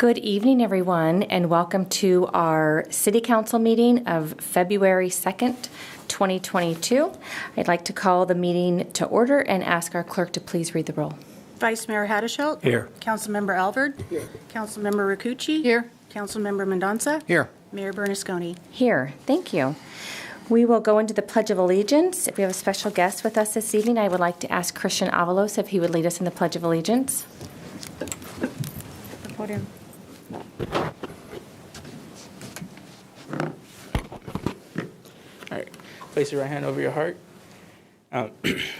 Good evening, everyone, and welcome to our City Council meeting of February 2nd, 2022. I'd like to call the meeting to order and ask our clerk to please read the roll. Vice Mayor Haddishelt. Here. Councilmember Alvord. Here. Councilmember Rakucci. Here. Councilmember Mendonça. Here. Mayor Bernasconi. Here. Thank you. We will go into the Pledge of Allegiance. If we have a special guest with us this evening, I would like to ask Christian Avalos if he would lead us in the Pledge of Allegiance. The podium. All right. Place your right hand over your heart.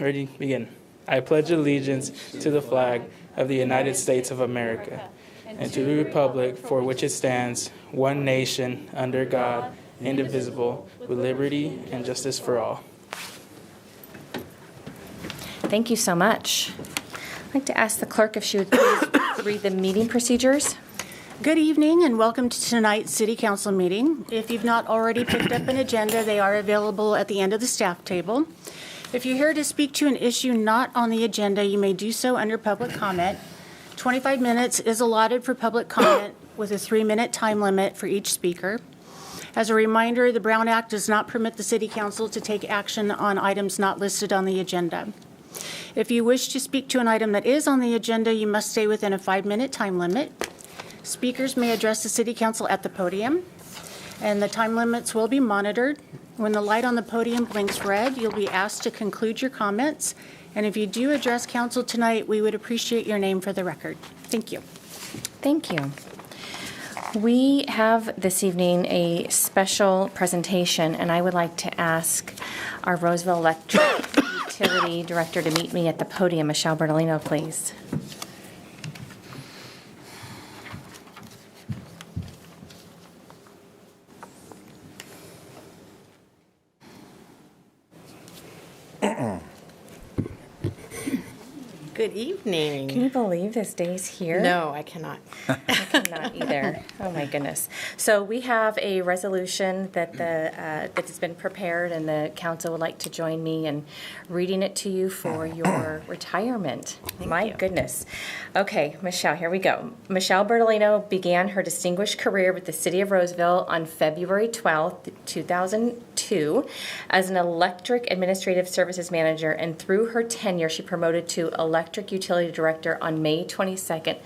Ready? Begin. I pledge allegiance to the flag of the United States of America and to the republic for which it stands, one nation, under God, indivisible, with liberty and justice for all. Thank you so much. I'd like to ask the clerk if she would please read the meeting procedures. Good evening and welcome to tonight's City Council meeting. If you've not already picked up an agenda, they are available at the end of the staff table. If you're here to speak to an issue not on the agenda, you may do so under public comment. 25 minutes is allotted for public comment with a 3-minute time limit for each speaker. As a reminder, the Brown Act does not permit the City Council to take action on items not listed on the agenda. If you wish to speak to an item that is on the agenda, you must stay within a 5-minute time limit. Speakers may address the City Council at the podium, and the time limits will be monitored. When the light on the podium blinks red, you'll be asked to conclude your comments. And if you do address Council tonight, we would appreciate your name for the record. Thank you. Thank you. We have this evening a special presentation, and I would like to ask our Roseville Electric Utility Director to meet me at the podium. Michelle Bertolino, please. Good evening. Can you believe this day's here? No, I cannot. I cannot either. Oh my goodness. So we have a resolution that that has been prepared, and the council would like to join me in reading it to you for your retirement. My goodness. Okay, Michelle, here we go. Michelle Bertolino began her distinguished career with the City of Roseville on February 12th, 2002 as an electric administrative services manager, and through her tenure, she promoted to Electric Utility Director on May 22nd,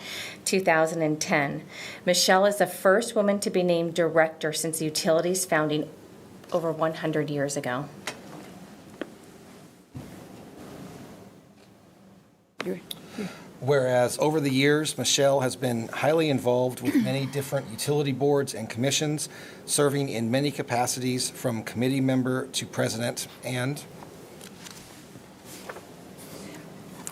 2010. Michelle is the first woman to be named director since the utility's founding over 100 years ago. Whereas over the years, Michelle has been highly involved with many different utility boards and commissions, serving in many capacities from committee member to president,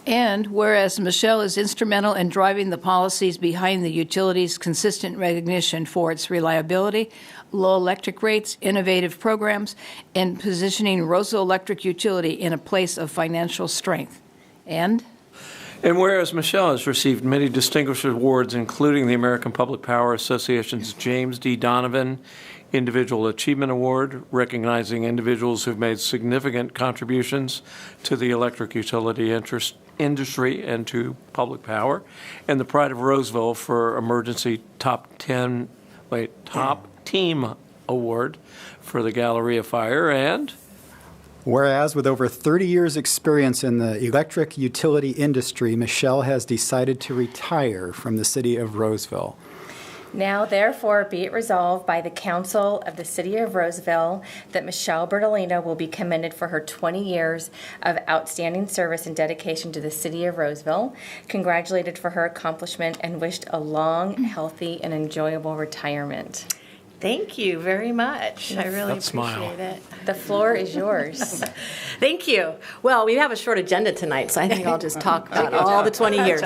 And whereas Michelle is instrumental in driving the policies behind the utility's consistent recognition for its reliability, low electric rates, innovative programs, and positioning Roseville Electric Utility in a place of financial strength. And whereas Michelle has received many distinguished awards, including the American Public Power Association's James D. Donovan Individual Achievement Award, recognizing individuals who've made significant contributions to the electric utility industry and to public power, and the Pride of Roseville for Emergency Top Team Award for the Galleria Fire, and whereas with over 30 years' experience in the electric utility industry, Michelle has decided to retire from the City of Roseville. Now, therefore, be it resolved by the Council of the City of Roseville that Michelle Bertolino will be commended for her 20 years of outstanding service and dedication to the City of Roseville, congratulated for her accomplishment, and wished a long, healthy, and enjoyable retirement. Thank you very much. I really appreciate it. The floor is yours. Thank you. Well, we have a short agenda tonight, so I think I'll just talk about all the 20 years.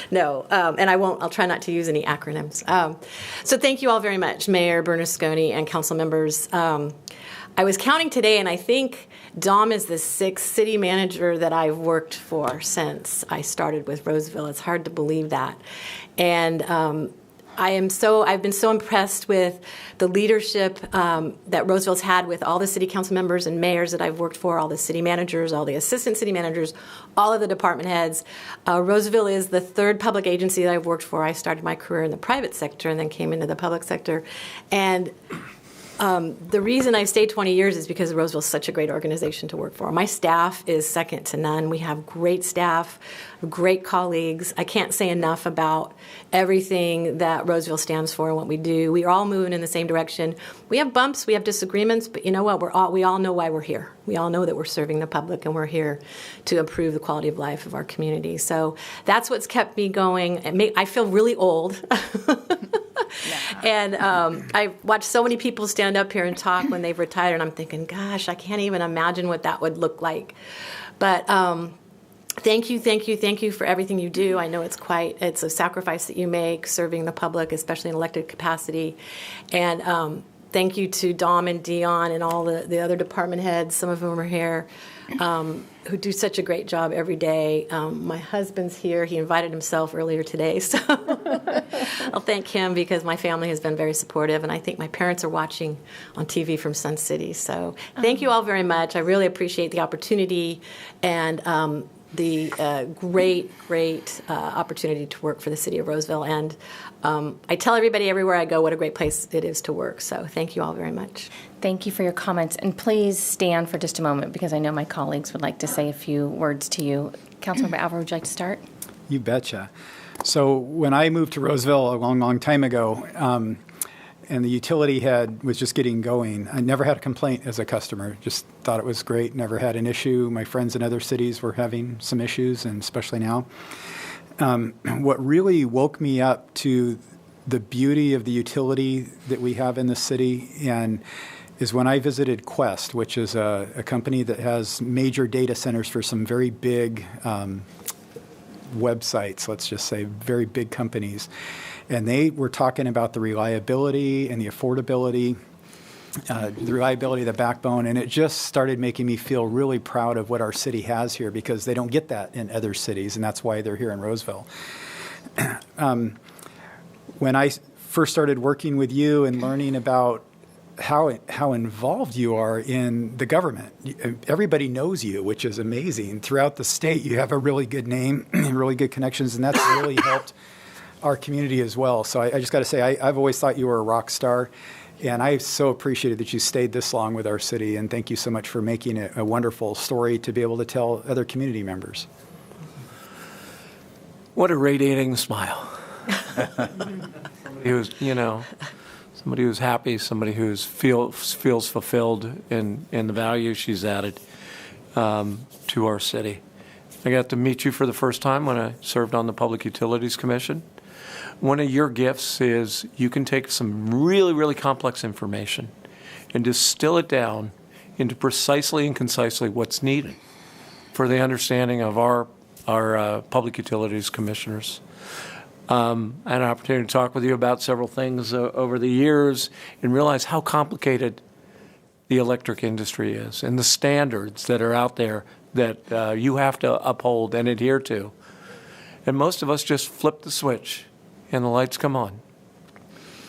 No, and I'll try not to use any acronyms. So thank you all very much, Mayor Bernasconi and council members. I was counting today, and I think Dom is the 6th city manager that I've worked for since I started with Roseville. It's hard to believe that. And I've been so impressed with the leadership that Roseville's had with all the city council members and mayors that I've worked for, all the city managers, all the assistant city managers, all of the department heads. Roseville is the third public agency that I've worked for. I started my career in the private sector and then came into the public sector. And the reason I've stayed 20 years is because Roseville's such a great organization to work for. My staff is second to none. We have great staff, great colleagues. I can't say enough about everything that Roseville stands for and what we do. We are all moving in the same direction. We have bumps, we have disagreements, but you know what? We all know why we're here. We all know that we're serving the public and we're here to improve the quality of life of our community. So that's what's kept me going. I feel really old. And I watch so many people stand up here and talk when they've retired, and I'm thinking, gosh, I can't even imagine what that would look like. But thank you for everything you do. I know it's a sacrifice that you make serving the public, especially in elected capacity. And thank you to Dom and Dion and all the other department heads, some of whom are here, who do such a great job every day. My husband's here. He invited himself earlier today, so I'll thank him because my family has been very supportive, and I think my parents are watching on TV from Sun City. So thank you all very much. I really appreciate the opportunity and the great opportunity to work for the city of Roseville. And I tell everybody everywhere I go what a great place it is to work. So thank you all very much. Thank you for your comments. And please stand for just a moment because I know my colleagues would like to say a few words to you. Councilmember Alver, would you like to start? You betcha. So when I moved to Roseville a long time ago, and the utility was just getting going, I never had a complaint as a customer. Just thought it was great, never had an issue. My friends in other cities were having some issues, and especially now. What really woke me up to the beauty of the utility that we have in the city is when I visited Quest, which is a company that has major data centers for some very big websites, let's just say, very big companies. And they were talking about the reliability and the affordability, the reliability of the backbone, and it just started making me feel really proud of what our city has here because they don't get that in other cities, and that's why they're here in Roseville. When I first started working with you and learning about how involved you are in the government. Everybody knows you, which is amazing. Throughout the state, you have a really good name and really good connections, and that's really helped our community as well. So I just got to say, I've always thought you were a rock star, and I so appreciated that you stayed this long with our city, and thank you so much for making it a wonderful story to be able to tell other community members. What a radiating smile. Somebody who's happy, somebody who feels fulfilled in the value she's added to our city. I got to meet you for the first time when I served on the Public Utilities Commission. One of your gifts is you can take some really, really complex information and distill it down into precisely and concisely what's needed for the understanding of our Public Utilities Commissioners. I had an opportunity to talk with you about several things over the years and realize how complicated the electric industry is and the standards that are out there that you have to uphold and adhere to. And most of us just flip the switch and the lights come on.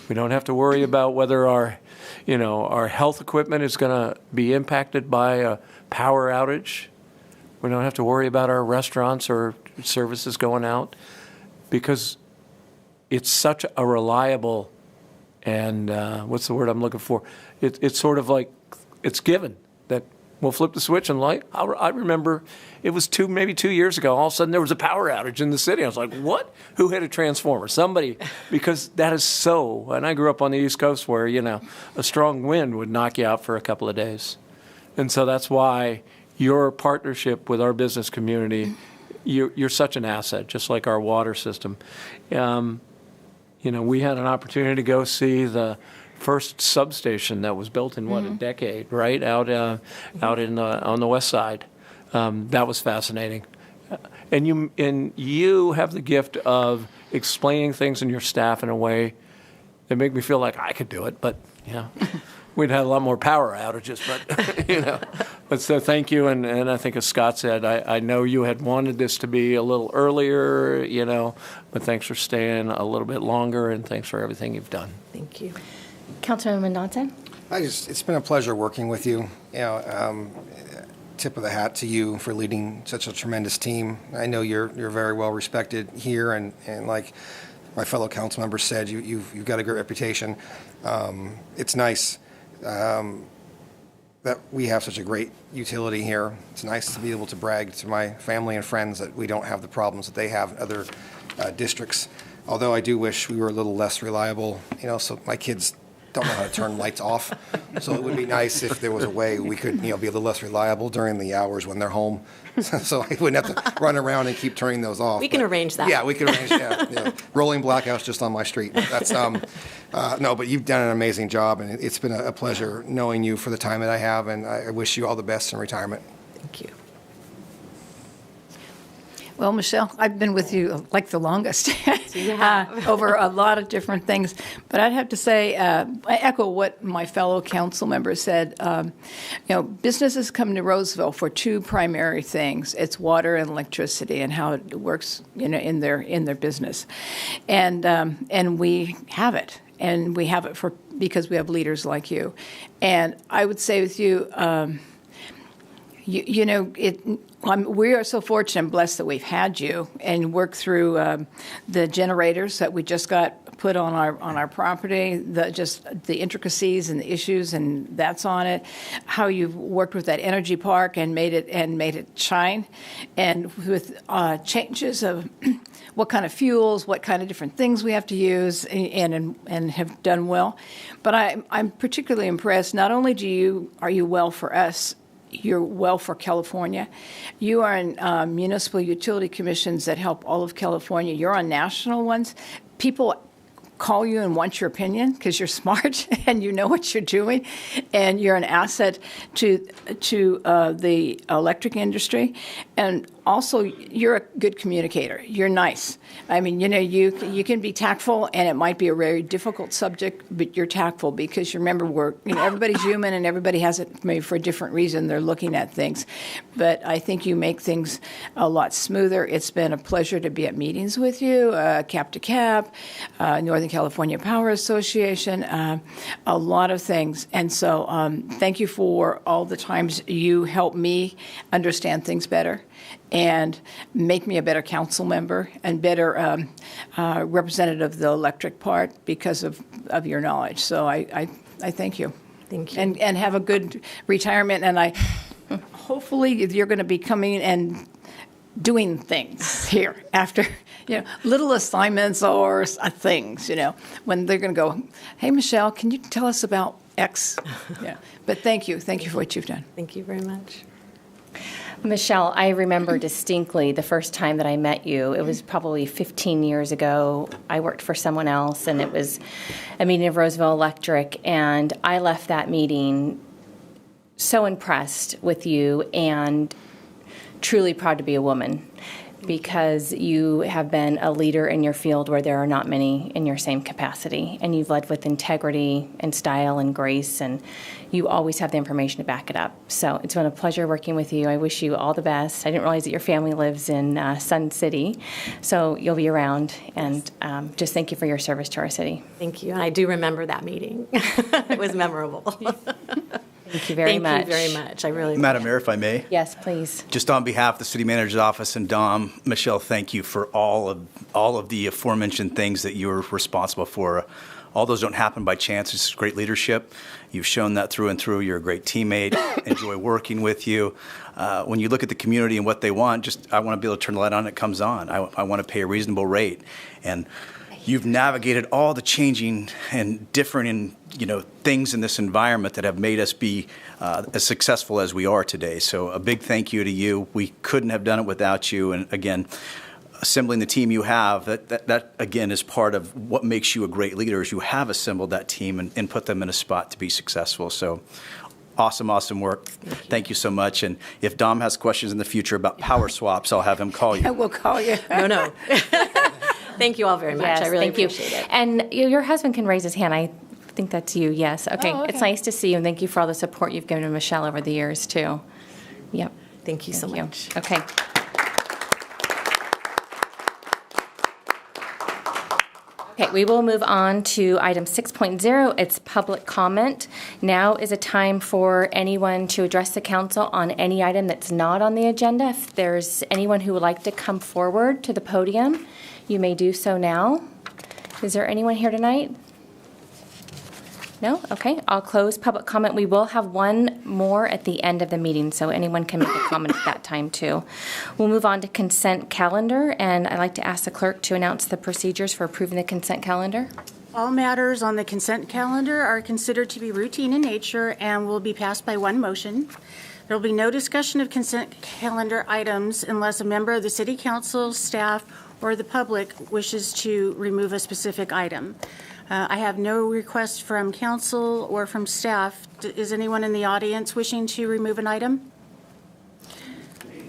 We don't have to worry about whether our health equipment is going to be impacted by a power outage. We don't have to worry about our restaurants or services going out because it's such a reliable and what's the word I'm looking for? It's sort of like it's given that we'll flip the switch and light. I remember it was maybe 2 years ago. All of a sudden there was a power outage in the city. I was like, what? Who hit a transformer? Somebody, because that is so. And I grew up on the East Coast where a strong wind would knock you out for a couple of days, and so that's why your partnership with our business community. You're such an asset, just like our water system. We had an opportunity to go see the first substation that was built in a decade, right out on the west side. That was fascinating, and you have the gift of explaining things in your staff in a way that make me feel like I could do it. But we'd had a lot more power outages, but, But so thank you, and I think as Scott said, I know you had wanted this to be a little earlier, but thanks for staying a little bit longer, and thanks for everything you've done. Thank you. Councilman Mendonça? It's been a pleasure working with you. Tip of the hat to you for leading such a tremendous team. I know you're very well respected here, and like my fellow council members said, you've got a great reputation. It's nice that we have such a great utility here. It's nice to be able to brag to my family and friends that we don't have the problems that they have in other districts. Although I do wish we were a little less reliable, so my kids don't know how to turn lights off. So it would be nice if there was a way we could, be a little less reliable during the hours when they're home. So I wouldn't have to run around and keep turning those off. We can arrange that. Yeah, we can arrange rolling blackouts just on my street. That's no, but you've done an amazing job, and it's been a pleasure knowing you for the time that I have, and I wish you all the best in retirement. Thank you. Well, Michelle, I've been with you like the longest You have. over a lot of different things. But I'd have to say, I echo what my fellow council members said. Businesses come to Roseville for two primary things: it's water and electricity, and how it works, in their business, and we have it, and we have it because we have leaders like you. And I would say with you. We are so fortunate and blessed that we've had you and worked through the generators that we just got put on our property, the intricacies and the issues, and that's on it. How you've worked with that energy park and made it shine, and with changes of what kind of fuels, what kind of different things we have to use, and have done well. But I'm particularly impressed. Not only are you well for us. You're well for California. You are in municipal utility commissions that help all of California. You're on national ones. People call you and want your opinion because you're smart and you know what you're doing, and you're an asset to the electric industry. And also, you're a good communicator. You're nice. I mean, you can be tactful, and it might be a very difficult subject, but you're tactful because you remember everybody's human, and everybody has it maybe for a different reason. They're looking at things, but I think you make things a lot smoother. It's been a pleasure to be at meetings with you, Cap to Cap, Northern California Power Association, a lot of things. And so, thank you for all the times you help me understand things better and make me a better council member and better representative of the electric part because of your knowledge. So I thank you. Thank you. And have a good retirement. And hopefully you're going to be coming and doing things here after, little assignments or things, when they're going to go, hey, Michelle, can you tell us about X? Yeah. But thank you. Thank you for what you've done. Thank you very much. Michelle, I remember distinctly the first time that I met you. It was probably 15 years ago. I worked for someone else, and it was a meeting of Roseville Electric, and I left that meeting so impressed with you and truly proud to be a woman, because you have been a leader in your field where there are not many in your same capacity, and you've led with integrity and style and grace, and you always have the information to back it up. So it's been a pleasure working with you. I wish you all the best. I didn't realize that your family lives in Sun City, so you'll be around, and just thank you for your service to our city. Thank you. And I do remember that meeting. It was memorable. Thank you very much. Thank you very much. I really Madam Mayor, if I may. Yes, please. Just on behalf of the City Manager's Office and Dom, Michelle, thank you for all of the aforementioned things that you're responsible for. All those don't happen by chance. It's great leadership. You've shown that through and through. You're a great teammate. Enjoy working with you. When you look at the community and what they want, I want to be able to turn the light on, it comes on. I want to pay a reasonable rate. And you've navigated all the changing and different things in this environment that have made us be as successful as we are today. So a big thank you to you. We couldn't have done it without you. And again, assembling the team you have, that again is part of what makes you a great leader, is you have assembled that team and put them in a spot to be successful. So awesome work. Thank you so much. And if Dom has questions in the future about power swaps, I'll have him call you. I will call you. No. Thank you all very much. Yes, I really thank you. appreciate it. And your husband can raise his hand. I think that's you, yes. Okay. Oh, okay. It's nice to see you, and thank you for all the support you've given to Michelle over the years, too. Yep. Thank you so Thank you. much. Okay. Okay, we will move on to item 6.0. It's public comment. Now is a time for anyone to address the council on any item that's not on the agenda. If there's anyone who would like to come forward to the podium, you may do so now. Is there anyone here tonight? No? Okay, I'll close public comment. We will have one more at the end of the meeting, so anyone can make a comment at that time, too. We'll move on to consent calendar, and I'd like to ask the clerk to announce the procedures for approving the consent calendar. All matters on the consent calendar are considered to be routine in nature and will be passed by one motion. There will be no discussion of consent calendar items unless a member of the city council, staff, or the public wishes to remove a specific item. I have no requests from council or from staff. Is anyone in the audience wishing to remove an item?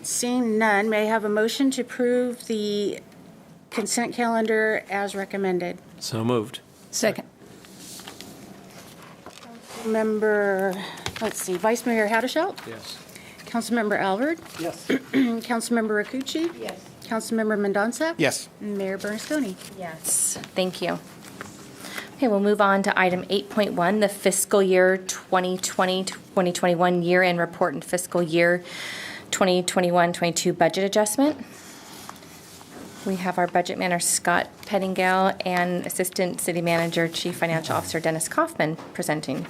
Seeing none, may I have a motion to approve the consent calendar as recommended? So moved. Second. Vice Mayor Haddashelt? Yes. Councilmember Albert? Yes. Councilmember Rakucci? Yes. Councilmember Mendonça? Yes. And Mayor Bernasconi? Yes. Thank you. Okay, we'll move on to item 8.1, the fiscal year 2020-2021 year-end report and fiscal year 2021-22 budget adjustment. We have our budget manager, Scott Pettingale, and Assistant City Manager, Chief Financial Officer, Dennis Kaufman, presenting.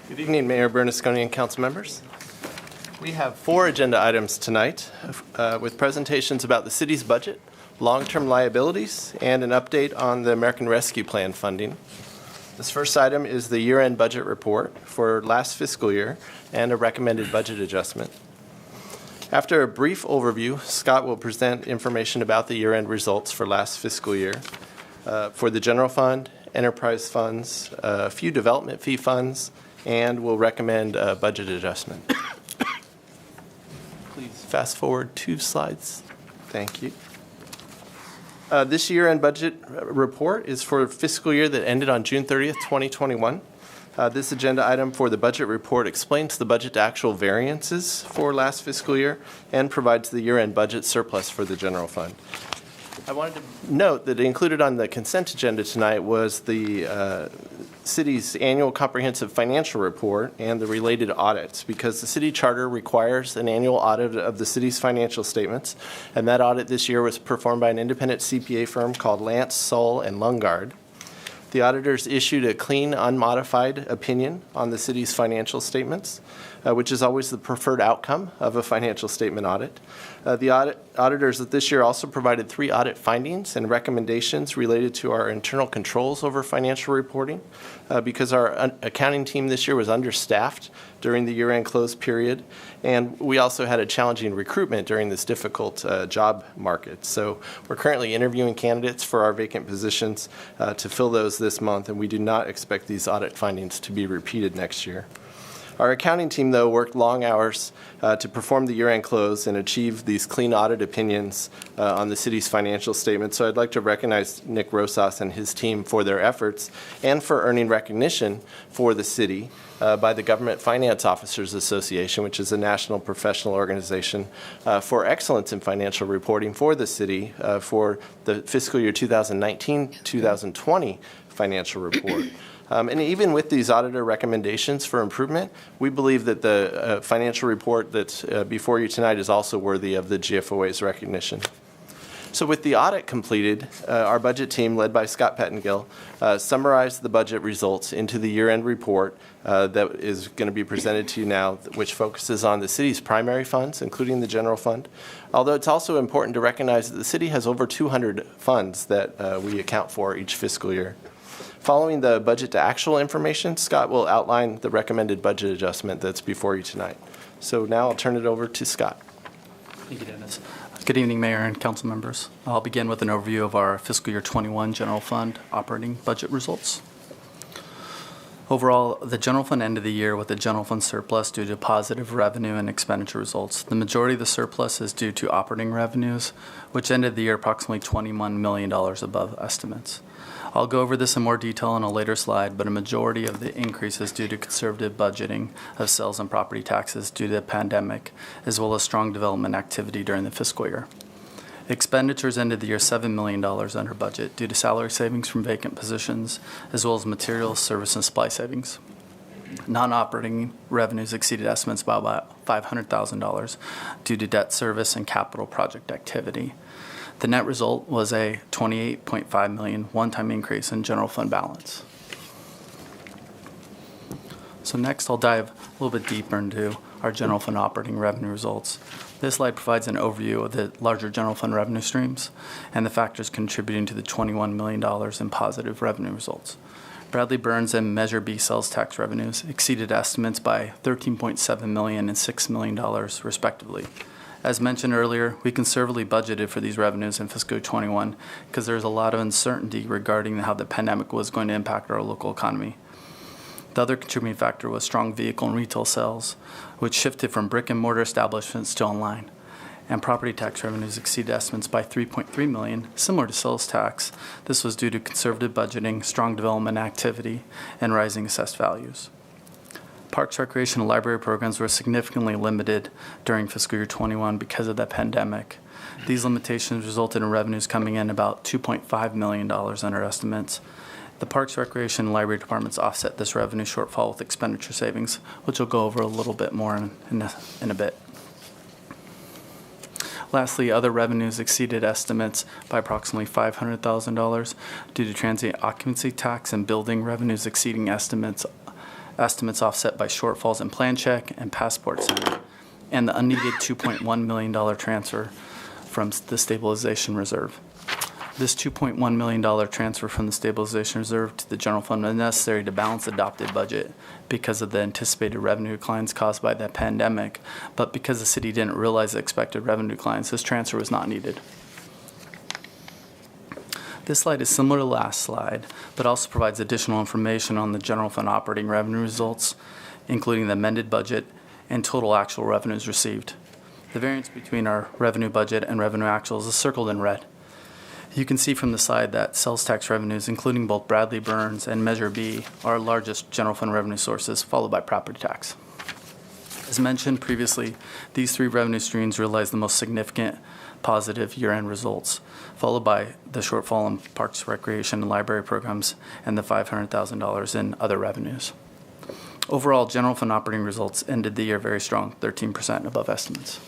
Good evening, Mayor Bernasconi and council members. We have 4 agenda items tonight with presentations about the city's budget, long-term liabilities, and an update on the American Rescue Plan funding. This first item is the year-end budget report for last fiscal year and a recommended budget adjustment. After a brief overview, Scott will present information about the year-end results for last fiscal year for the general fund, enterprise funds, a few development fee funds, and will recommend a budget adjustment. Please fast forward 2 slides. Thank you. This year-end budget report is for fiscal year that ended on June 30th, 2021. This agenda item for the budget report explains the budget to actual variances for last fiscal year and provides the year-end budget surplus for the general fund. I wanted to note that included on the consent agenda tonight was the city's annual comprehensive financial report and the related audits, because the city charter requires an annual audit of the city's financial statements, and that audit this year was performed by an independent CPA firm called Lance, Sull, and Lungard. The auditors issued a clean, unmodified opinion on the city's financial statements, which is always the preferred outcome of a financial statement audit. The auditors this year also provided 3 audit findings and recommendations related to our internal controls over financial reporting, because our accounting team this year was understaffed during the year-end close period, and we also had a challenging recruitment during this difficult job market. So we're currently interviewing candidates for our vacant positions to fill those this month, and we do not expect these audit findings to be repeated next year. Our accounting team, though, worked long hours to perform the year-end close and achieve these clean audit opinions on the city's financial statements. So I'd like to recognize Nick Rosas and his team for their efforts and for earning recognition for the city by the Government Finance Officers Association, which is a national professional organization for excellence in financial reporting for the city for the fiscal year 2019-2020 financial report. And even with these auditor recommendations for improvement, we believe that the financial report that's before you tonight is also worthy of the GFOA's recognition. So with the audit completed, our budget team, led by Scott Pettingale, summarized the budget results into the year-end report that is going to be presented to you now, which focuses on the city's primary funds, including the general fund. Although it's also important to recognize that the city has over 200 funds that we account for each fiscal year. Following the budget to actual information, Scott will outline the recommended budget adjustment that's before you tonight. So now I'll turn it over to Scott. Thank you, Dennis. Good evening, Mayor and council members. I'll begin with an overview of our fiscal year 21 general fund operating budget results. Overall, the general fund ended the year with a general fund surplus due to positive revenue and expenditure results. The majority of the surplus is due to operating revenues, which ended the year approximately $21 million above estimates. I'll go over this in more detail on a later slide, but a majority of the increase is due to conservative budgeting of sales and property taxes due to the pandemic, as well as strong development activity during the fiscal year. Expenditures ended the year $7 million under budget due to salary savings from vacant positions, as well as materials, service, and supply savings. Non-operating revenues exceeded estimates by about $500,000 due to debt service and capital project activity. The net result was a $28.5 million one-time increase in general fund balance. So next I'll dive a little bit deeper into our general fund operating revenue results. This slide provides an overview of the larger general fund revenue streams and the factors contributing to the $21 million in positive revenue results. Bradley Burns and Measure B sales tax revenues exceeded estimates by $13.7 million and $6 million, respectively. As mentioned earlier, we conservatively budgeted for these revenues in fiscal year 21 because there was a lot of uncertainty regarding how the pandemic was going to impact our local economy. The other contributing factor was strong vehicle and retail sales, which shifted from brick and mortar establishments to online. And property tax revenues exceeded estimates by $3.3 million, similar to sales tax. This was due to conservative budgeting, strong development activity, and rising assessed values. Parks, Recreation, and Library programs were significantly limited during fiscal year 21 because of the pandemic. These limitations resulted in revenues coming in about $2.5 million under estimates. The Parks, Recreation, and Library departments offset this revenue shortfall with expenditure savings, which we'll go over a little bit more in a bit. Lastly, other revenues exceeded estimates by approximately $500,000 due to transient occupancy tax and building revenues exceeding estimates offset by shortfalls in Plan Check and Passport Center, and the unneeded $2.1 million transfer from the stabilization reserve. This $2.1 million transfer from the stabilization reserve to the general fund was necessary to balance the adopted budget because of the anticipated revenue declines caused by the pandemic, but because the city didn't realize the expected revenue declines, this transfer was not needed. This slide is similar to the last slide, but also provides additional information on the general fund operating revenue results, including the amended budget and total actual revenues received. The variance between our revenue budget and revenue actuals is circled in red. You can see from the slide that sales tax revenues, including both Bradley Burns and Measure B, are our largest general fund revenue sources, followed by property tax. As mentioned previously, these three revenue streams realized the most significant positive year-end results, followed by the shortfall in Parks, Recreation, and Library programs, and the $500,000 in other revenues. Overall, general fund operating results ended the year very strong, 13% above estimates.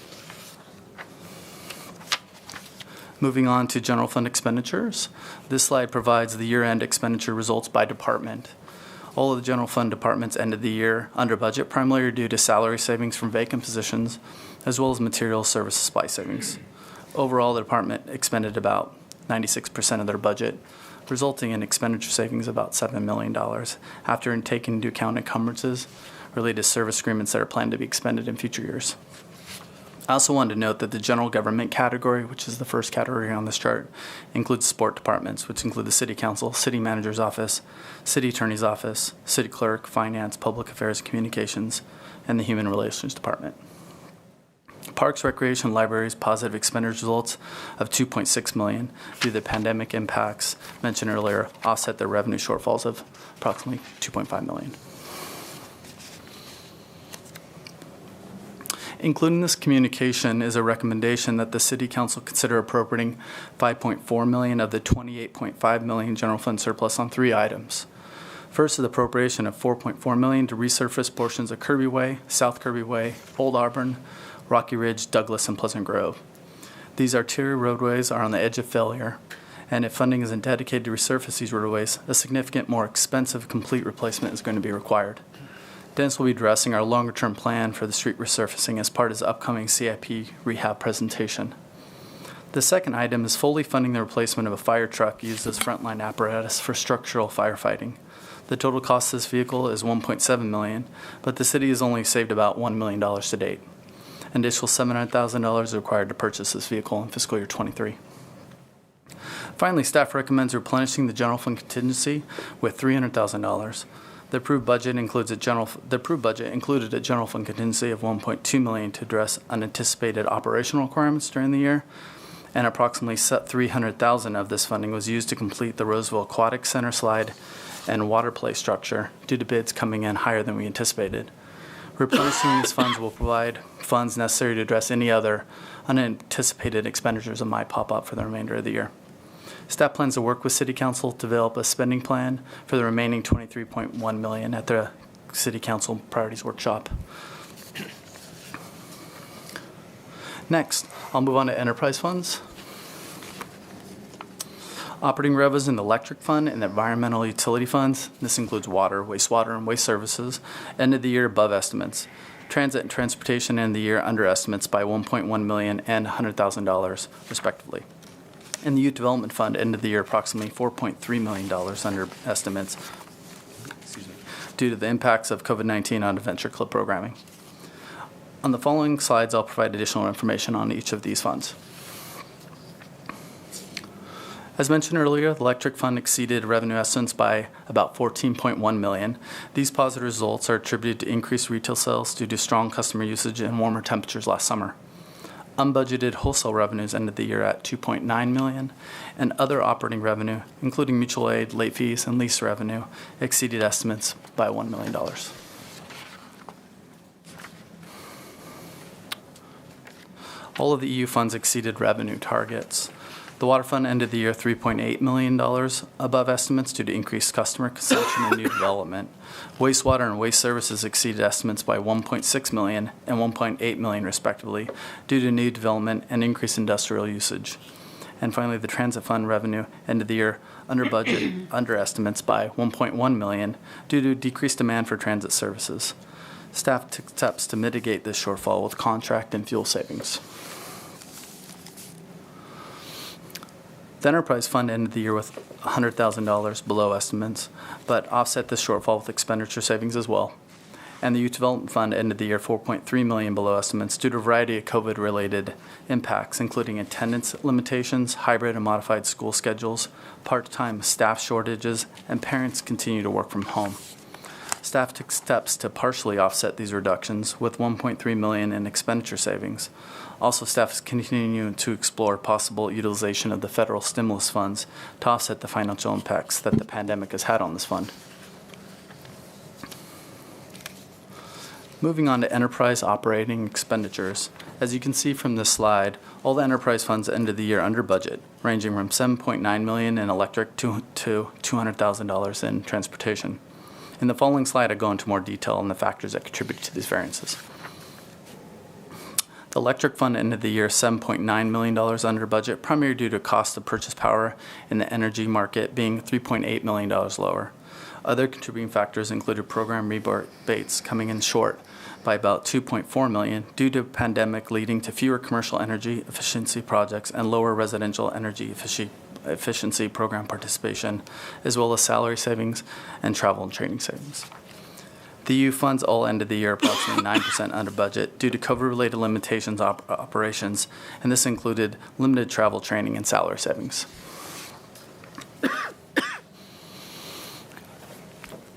Moving on to general fund expenditures, this slide provides the year-end expenditure results by department. All of the general fund departments ended the year under budget, primarily due to salary savings from vacant positions, as well as material service supply savings. Overall, the department expended about 96% of their budget, resulting in expenditure savings of about $7 million after taking into account encumbrances related to service agreements that are planned to be expended in future years. I also wanted to note that the general government category, which is the first category on this chart, includes support departments, which include the City Council, City Manager's Office, City Attorney's Office, City Clerk, Finance, Public Affairs and Communications, and the Human Relations Department. Parks, Recreation, Libraries positive expenditure results of $2.6 million due to the pandemic impacts mentioned earlier offset their revenue shortfalls of approximately $2.5 million. Including this communication is a recommendation that the City Council consider appropriating $5.4 million of the $28.5 million general fund surplus on three items. First is the appropriation of $4.4 million to resurface portions of Kirby Way, South Kirby Way, Old Auburn, Rocky Ridge, Douglas, and Pleasant Grove. These arterial roadways are on the edge of failure, and if funding isn't dedicated to resurface these roadways, a significant, more expensive, complete replacement is going to be required. Dennis will be addressing our longer-term plan for the street resurfacing as part of his upcoming CIP rehab presentation. The second item is fully funding the replacement of a fire truck used as frontline apparatus for structural firefighting. The total cost of this vehicle is $1.7 million, but the city has only saved about $1 million to date. An additional $700,000 is required to purchase this vehicle in fiscal year 23. Finally, staff recommends replenishing the general fund contingency with $300,000. The approved budget included a general fund contingency of $1.2 million to address unanticipated operational requirements during the year, and approximately $300,000 of this funding was used to complete the Roseville Aquatic Center slide and water play structure due to bids coming in higher than we anticipated. Replenishing these funds will provide funds necessary to address any other unanticipated expenditures that might pop up for the remainder of the year. Staff plans to work with City Council to develop a spending plan for the remaining $23.1 million at the City Council Priorities Workshop. Next, I'll move on to enterprise funds. Operating revenues in the electric fund and the environmental utility funds, this includes water, wastewater, and waste services, ended the year above estimates. Transit and transportation ended the year under estimates by $1.1 million and $100,000, respectively. And the youth development fund ended the year approximately $4.3 million under estimates due to the impacts of COVID-19 on Adventure Club programming. On the following slides, I'll provide additional information on each of these funds. As mentioned earlier, the electric fund exceeded revenue estimates by about $14.1 million. These positive results are attributed to increased retail sales due to strong customer usage and warmer temperatures last summer. Unbudgeted wholesale revenues ended the year at $2.9 million, and other operating revenue, including mutual aid, late fees, and lease revenue, exceeded estimates by $1 million. All of the EU funds exceeded revenue targets. The water fund ended the year $3.8 million above estimates due to increased customer consumption and new development. Wastewater and waste services exceeded estimates by $1.6 million and $1.8 million, respectively, due to new development and increased industrial usage. And finally, the transit fund revenue ended the year under budget, under estimates by $1.1 million due to decreased demand for transit services. Staff took steps to mitigate this shortfall with contract and fuel savings. The enterprise fund ended the year with $100,000 below estimates, but offset this shortfall with expenditure savings as well. And the youth development fund ended the year $4.3 million below estimates due to a variety of COVID-related impacts, including attendance limitations, hybrid and modified school schedules, part-time staff shortages, and parents continue to work from home. Staff took steps to partially offset these reductions with $1.3 million in expenditure savings. Also, staff is continuing to explore possible utilization of the federal stimulus funds to offset the financial impacts that the pandemic has had on this fund. Moving on to enterprise operating expenditures. As you can see from this slide, all the enterprise funds ended the year under budget, ranging from $7.9 million in electric to $200,000 in transportation. In the following slide, I go into more detail on the factors that contribute to these variances. The electric fund ended the year $7.9 million under budget, primarily due to cost of purchase power in the energy market being $3.8 million lower. Other contributing factors included program rebates coming in short by about $2.4 million due to pandemic leading to fewer commercial energy efficiency projects and lower residential energy efficiency program participation, as well as salary savings and travel and training savings. The EU funds all ended the year approximately 9% under budget due to COVID-related limitations operations, and this included limited travel training and salary savings.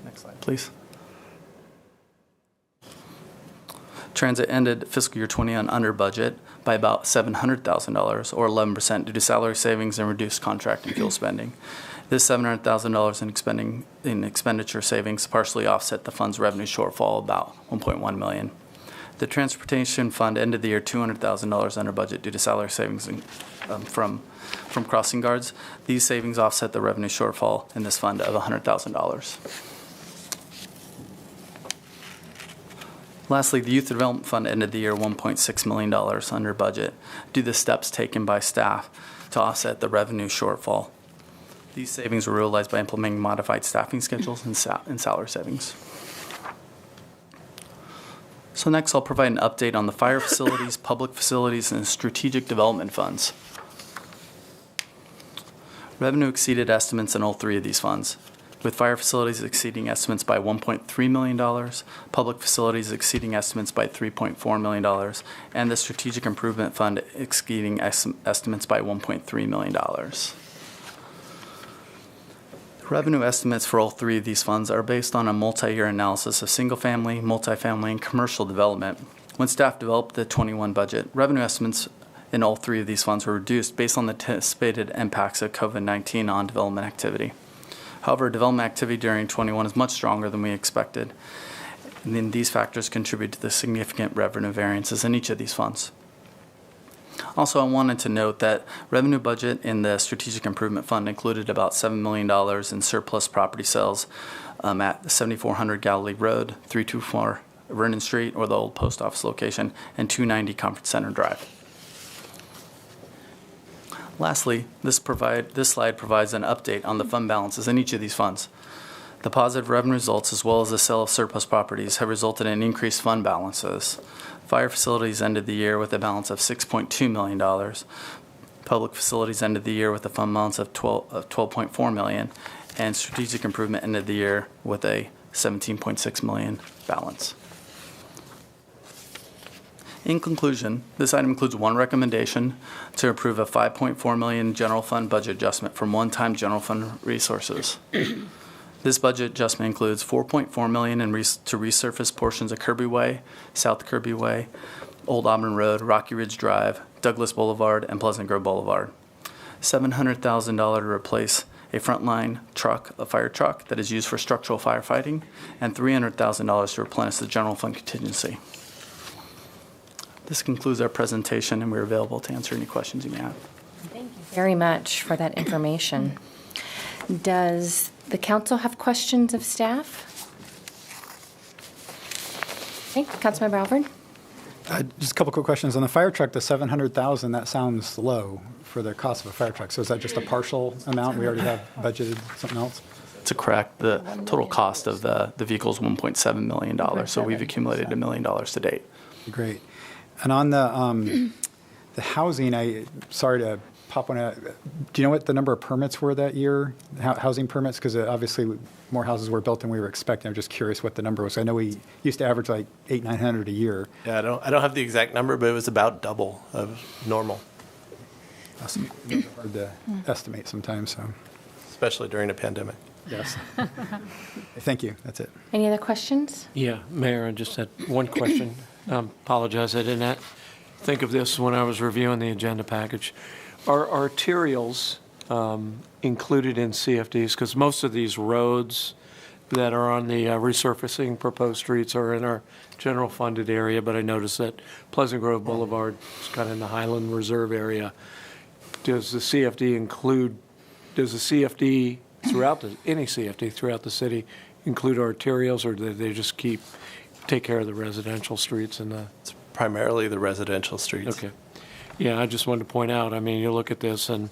Next slide, please. Transit ended fiscal year 20 on under budget by about $700,000 or 11% due to salary savings and reduced contract and fuel spending. This $700,000 in expenditure savings partially offset the fund's revenue shortfall, about $1.1 million. The transportation fund ended the year $200,000 under budget due to salary savings from crossing guards. These savings offset the revenue shortfall in this fund of $100,000. Lastly, the Youth Development Fund ended the year $1.6 million under budget due to the steps taken by staff to offset the revenue shortfall. These savings were realized by implementing modified staffing schedules and salary savings. So next, I'll provide an update on the fire facilities, public facilities, and strategic development funds. Revenue exceeded estimates in all three of these funds, with fire facilities exceeding estimates by $1.3 million, public facilities exceeding estimates by $3.4 million, and the Strategic Improvement Fund exceeding estimates by $1.3 million. Revenue estimates for all three of these funds are based on a multi-year analysis of single-family, multifamily, and commercial development. When staff developed the 21 budget, revenue estimates in all three of these funds were reduced based on the anticipated impacts of COVID-19 on development activity. However, development activity during 21 is much stronger than we expected, and then these factors contribute to the significant revenue variances in each of these funds. Also, I wanted to note that revenue budget in the Strategic Improvement Fund included about $7 million in surplus property sales at 7400 Galilee Road, 324 Vernon Street, or the old post office location, and 290 Conference Center Drive. Lastly, this slide provides an update on the fund balances in each of these funds. The positive revenue results, as well as the sale of surplus properties, have resulted in increased fund balances. Fire facilities ended the year with a balance of $6.2 million. Public facilities ended the year with a fund balance of $12.4 million, and strategic improvement ended the year with a $17.6 million balance. In conclusion, this item includes one recommendation to approve a $5.4 million general fund budget adjustment from one-time general fund resources. This budget adjustment includes $4.4 million to resurface portions of Kirby Way, South Kirby Way, Old Auburn Road, Rocky Ridge Drive, Douglas Boulevard, and Pleasant Grove Boulevard. $700,000 to replace a frontline truck, a fire truck that is used for structural firefighting, and $300,000 to replenish the general fund contingency. This concludes our presentation, and we're available to answer any questions you may have. Thank you very much for that information. Does the council have questions of staff? Okay, Councilmember Alvord. Just a couple quick questions. On the fire truck, the $700,000, that sounds low for the cost of a fire truck. So is that just a partial amount? We already have budgeted something else? To correct, the total cost of the vehicle is $1.7 million, so we've accumulated $1 million to date. Great. And on the housing, sorry to pop one out. Do you know what the number of permits were that year, housing permits? Because obviously more houses were built than we were expecting. I'm just curious what the number was. I know we used to average like 800-900 a year. Yeah, I don't have the exact number, but it was about double of normal. That's hard to estimate sometimes. So. Especially during a pandemic. Yes. Thank you. That's it. Any other questions? Yeah, Mayor, I just had one question. Apologize, I didn't think of this when I was reviewing the agenda package. Are arterials included in CFDs? Because most of these roads that are on the resurfacing proposed streets are in our general funded area, but I noticed that Pleasant Grove Boulevard is kind of in the Highland Reserve area. Does the CFD any CFD throughout the city include arterials, or do they just take care of the residential streets? It's primarily the residential streets. Okay. Yeah, I just wanted to point out, I mean, you look at this and,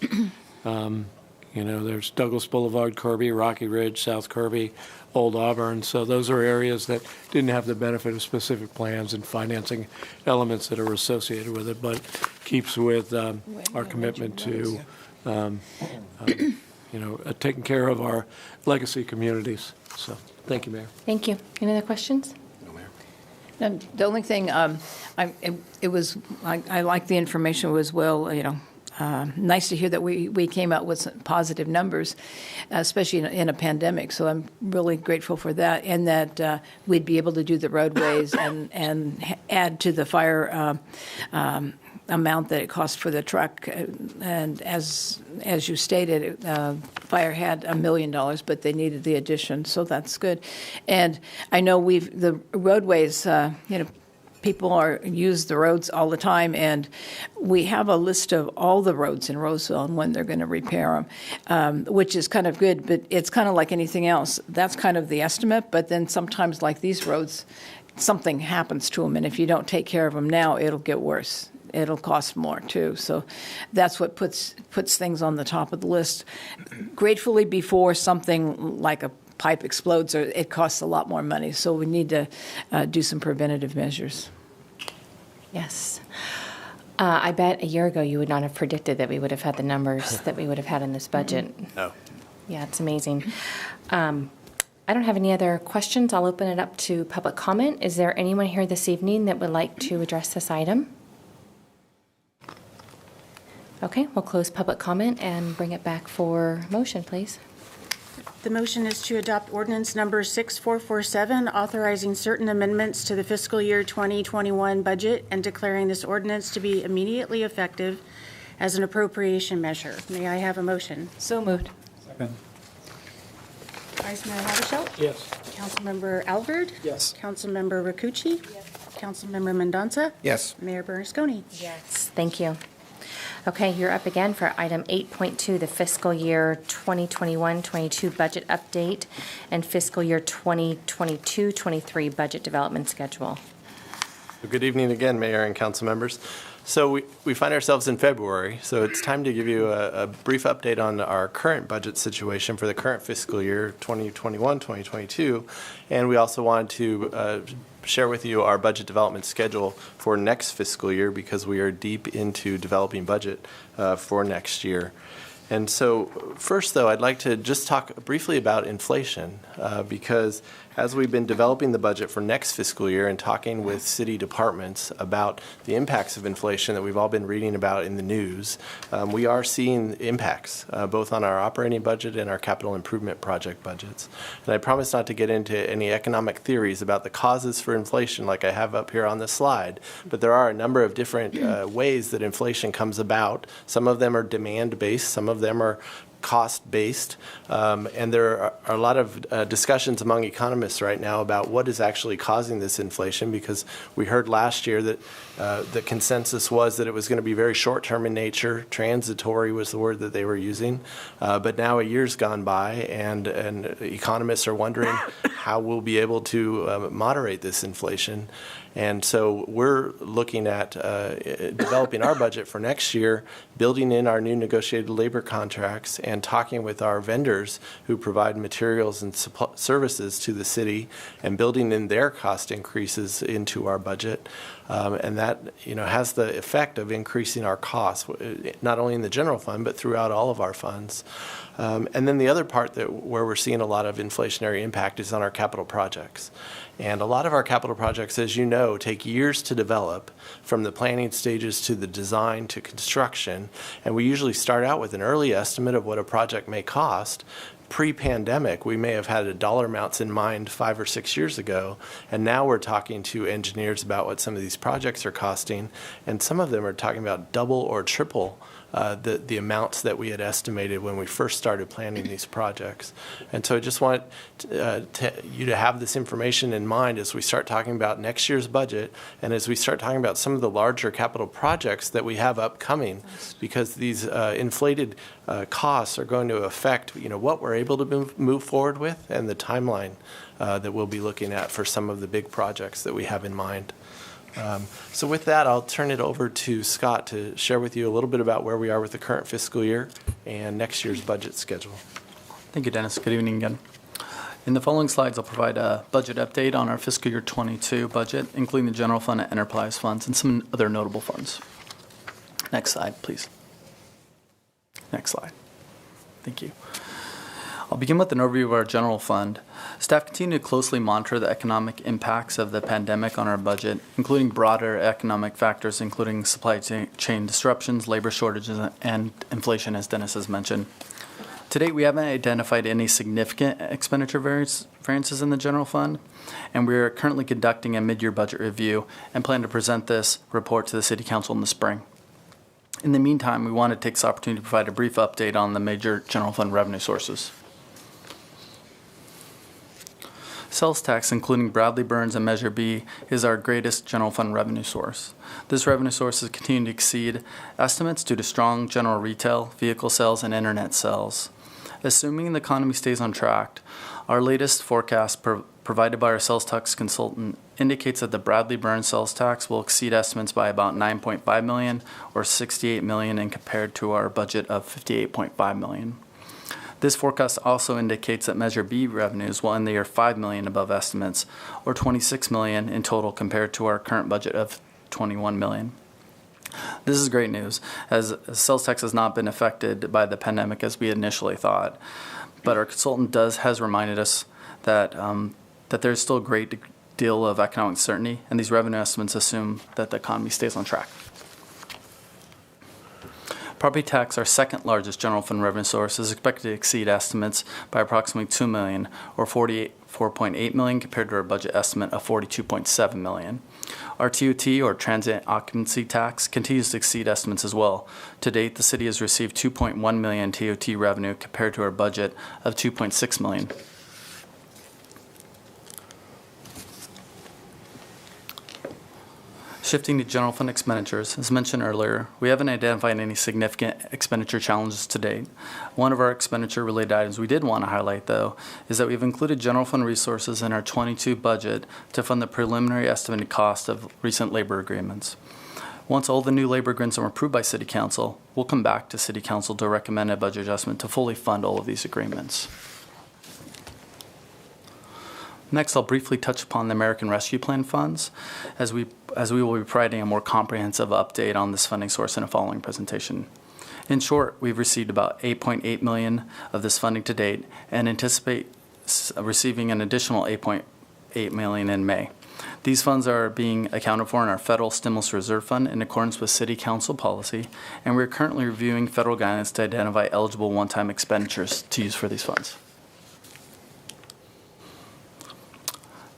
there's Douglas Boulevard, Kirby, Rocky Ridge, South Kirby, Old Auburn. So those are areas that didn't have the benefit of specific plans and financing elements that are associated with it, but keeps with our commitment to, taking care of our legacy communities. So thank you, Mayor. Thank you. Any other questions? The only thing, I like the information as well, nice to hear that we came out with some positive numbers, especially in a pandemic. So I'm really grateful for that, and that we'd be able to do the roadways and add to the fire amount that it cost for the truck. And as you stated, fire had $1 million, but they needed the addition, so that's good. And I know the roadways, people use the roads all the time, and we have a list of all the roads in Roseville and when they're going to repair them, which is kind of good, but it's kind of like anything else. That's kind of the estimate, but then sometimes like these roads, something happens to them, and if you don't take care of them now, it'll get worse. It'll cost more too. So that's what puts things on the top of the list. Gratefully, before something like a pipe explodes, it costs a lot more money. So we need to do some preventative measures. Yes. I bet a year ago you would not have predicted that we would have had the numbers that we would have had in this budget. No. Yeah, it's amazing. I don't have any other questions. I'll open it up to public comment. Is there anyone here this evening that would like to address this item? Okay, we'll close public comment and bring it back for motion, please. The motion is to adopt ordinance number 6447, authorizing certain amendments to the fiscal year 2021 budget and declaring this ordinance to be immediately effective as an appropriation measure. May I have a motion? So moved. Second. Vice Mayor Habershelt? Yes. Councilmember Alvord? Yes. Councilmember Rakucci? Yes. Councilmember Mendonça? Yes. Mayor Bernasconi? Yes, thank you. Okay, you're up again for item 8.2, the fiscal year 2021-22 budget update and fiscal year 2022-23 budget development schedule. Good evening again, Mayor and council members. So we find ourselves in February, so it's time to give you a brief update on our current budget situation for the current fiscal year 2021-2022, and we also wanted to share with you our budget development schedule for next fiscal year because we are deep into developing budget for next year. And so first, though, I'd like to just talk briefly about inflation because as we've been developing the budget for next fiscal year and talking with city departments about the impacts of inflation that we've all been reading about in the news, we are seeing impacts both on our operating budget and our capital improvement project budgets. And I promise not to get into any economic theories about the causes for inflation like I have up here on the slide, but there are a number of different ways that inflation comes about. Some of them are demand-based, some of them are cost-based, and there are a lot of discussions among economists right now about what is actually causing this inflation, because we heard last year that the consensus was that it was going to be very short-term in nature. Transitory was the word that they were using, but now a year's gone by, and economists are wondering how we'll be able to moderate this inflation. And so we're looking at developing our budget for next year, building in our new negotiated labor contracts, and talking with our vendors who provide materials and services to the city, and building in their cost increases into our budget. And that, has the effect of increasing our costs, not only in the general fund, but throughout all of our funds. And then the other part where we're seeing a lot of inflationary impact is on our capital projects. And a lot of our capital projects, as you know, take years to develop, from the planning stages to the design to construction. And we usually start out with an early estimate of what a project may cost. Pre-pandemic, we may have had dollar amounts in mind 5 or 6 years ago, and now we're talking to engineers about what some of these projects are costing, and some of them are talking about double or triple the amounts that we had estimated when we first started planning these projects. And so I just want you to have this information in mind as we start talking about next year's budget, and as we start talking about some of the larger capital projects that we have upcoming, because these inflated costs are going to affect what we're able to move forward with, and the timeline that we'll be looking at for some of the big projects that we have in mind. So with that, I'll turn it over to Scott to share with you a little bit about where we are with the current fiscal year and next year's budget schedule. Thank you, Dennis. Good evening again. In the following slides, I'll provide a budget update on our fiscal year 22 budget, including the general fund and enterprise funds and some other notable funds. Next slide, please. Next slide. Thank you. I'll begin with an overview of our general fund. Staff continue to closely monitor the economic impacts of the pandemic on our budget, including broader economic factors, including supply chain disruptions, labor shortages, and inflation, as Dennis has mentioned. To date, we haven't identified any significant expenditure variances in the general fund, and we are currently conducting a mid-year budget review and plan to present this report to the City Council in the spring. In the meantime, we want to take this opportunity to provide a brief update on the major general fund revenue sources. Sales tax, including Bradley Burns and Measure B, is our greatest general fund revenue source. This revenue source has continued to exceed estimates due to strong general retail, vehicle sales, and internet sales. Assuming the economy stays on track, our latest forecast provided by our sales tax consultant indicates that the Bradley Burns sales tax will exceed estimates by about $9.5 million or $68 million, and compared to our budget of $58.5 million. This forecast also indicates that Measure B revenues will end the year $5 million above estimates, or $26 million in total compared to our current budget of $21 million. This is great news, as sales tax has not been affected by the pandemic as we initially thought. But our consultant has reminded us that there's still a great deal of economic uncertainty, and these revenue estimates assume that the economy stays on track. Property tax, our second largest general fund revenue source, is expected to exceed estimates by approximately $2 million, or $4.8 million, compared to our budget estimate of $42.7 million. Our TOT, or Transit Occupancy Tax, continues to exceed estimates as well. To date, the city has received $2.1 million TOT revenue compared to our budget of $2.6 million. Shifting to general fund expenditures, as mentioned earlier, we haven't identified any significant expenditure challenges to date. One of our expenditure-related items we did want to highlight, though, is that we've included general fund resources in our 22 budget to fund the preliminary estimated cost of recent labor agreements. Once all the new labor agreements are approved by City Council, we'll come back to City Council to recommend a budget adjustment to fully fund all of these agreements. Next, I'll briefly touch upon the American Rescue Plan funds, as we will be providing a more comprehensive update on this funding source in a following presentation. In short, we've received about $8.8 million of this funding to date and anticipate receiving an additional $8.8 million in May. These funds are being accounted for in our Federal Stimulus Reserve Fund in accordance with City Council policy, and we're currently reviewing federal guidance to identify eligible one-time expenditures to use for these funds.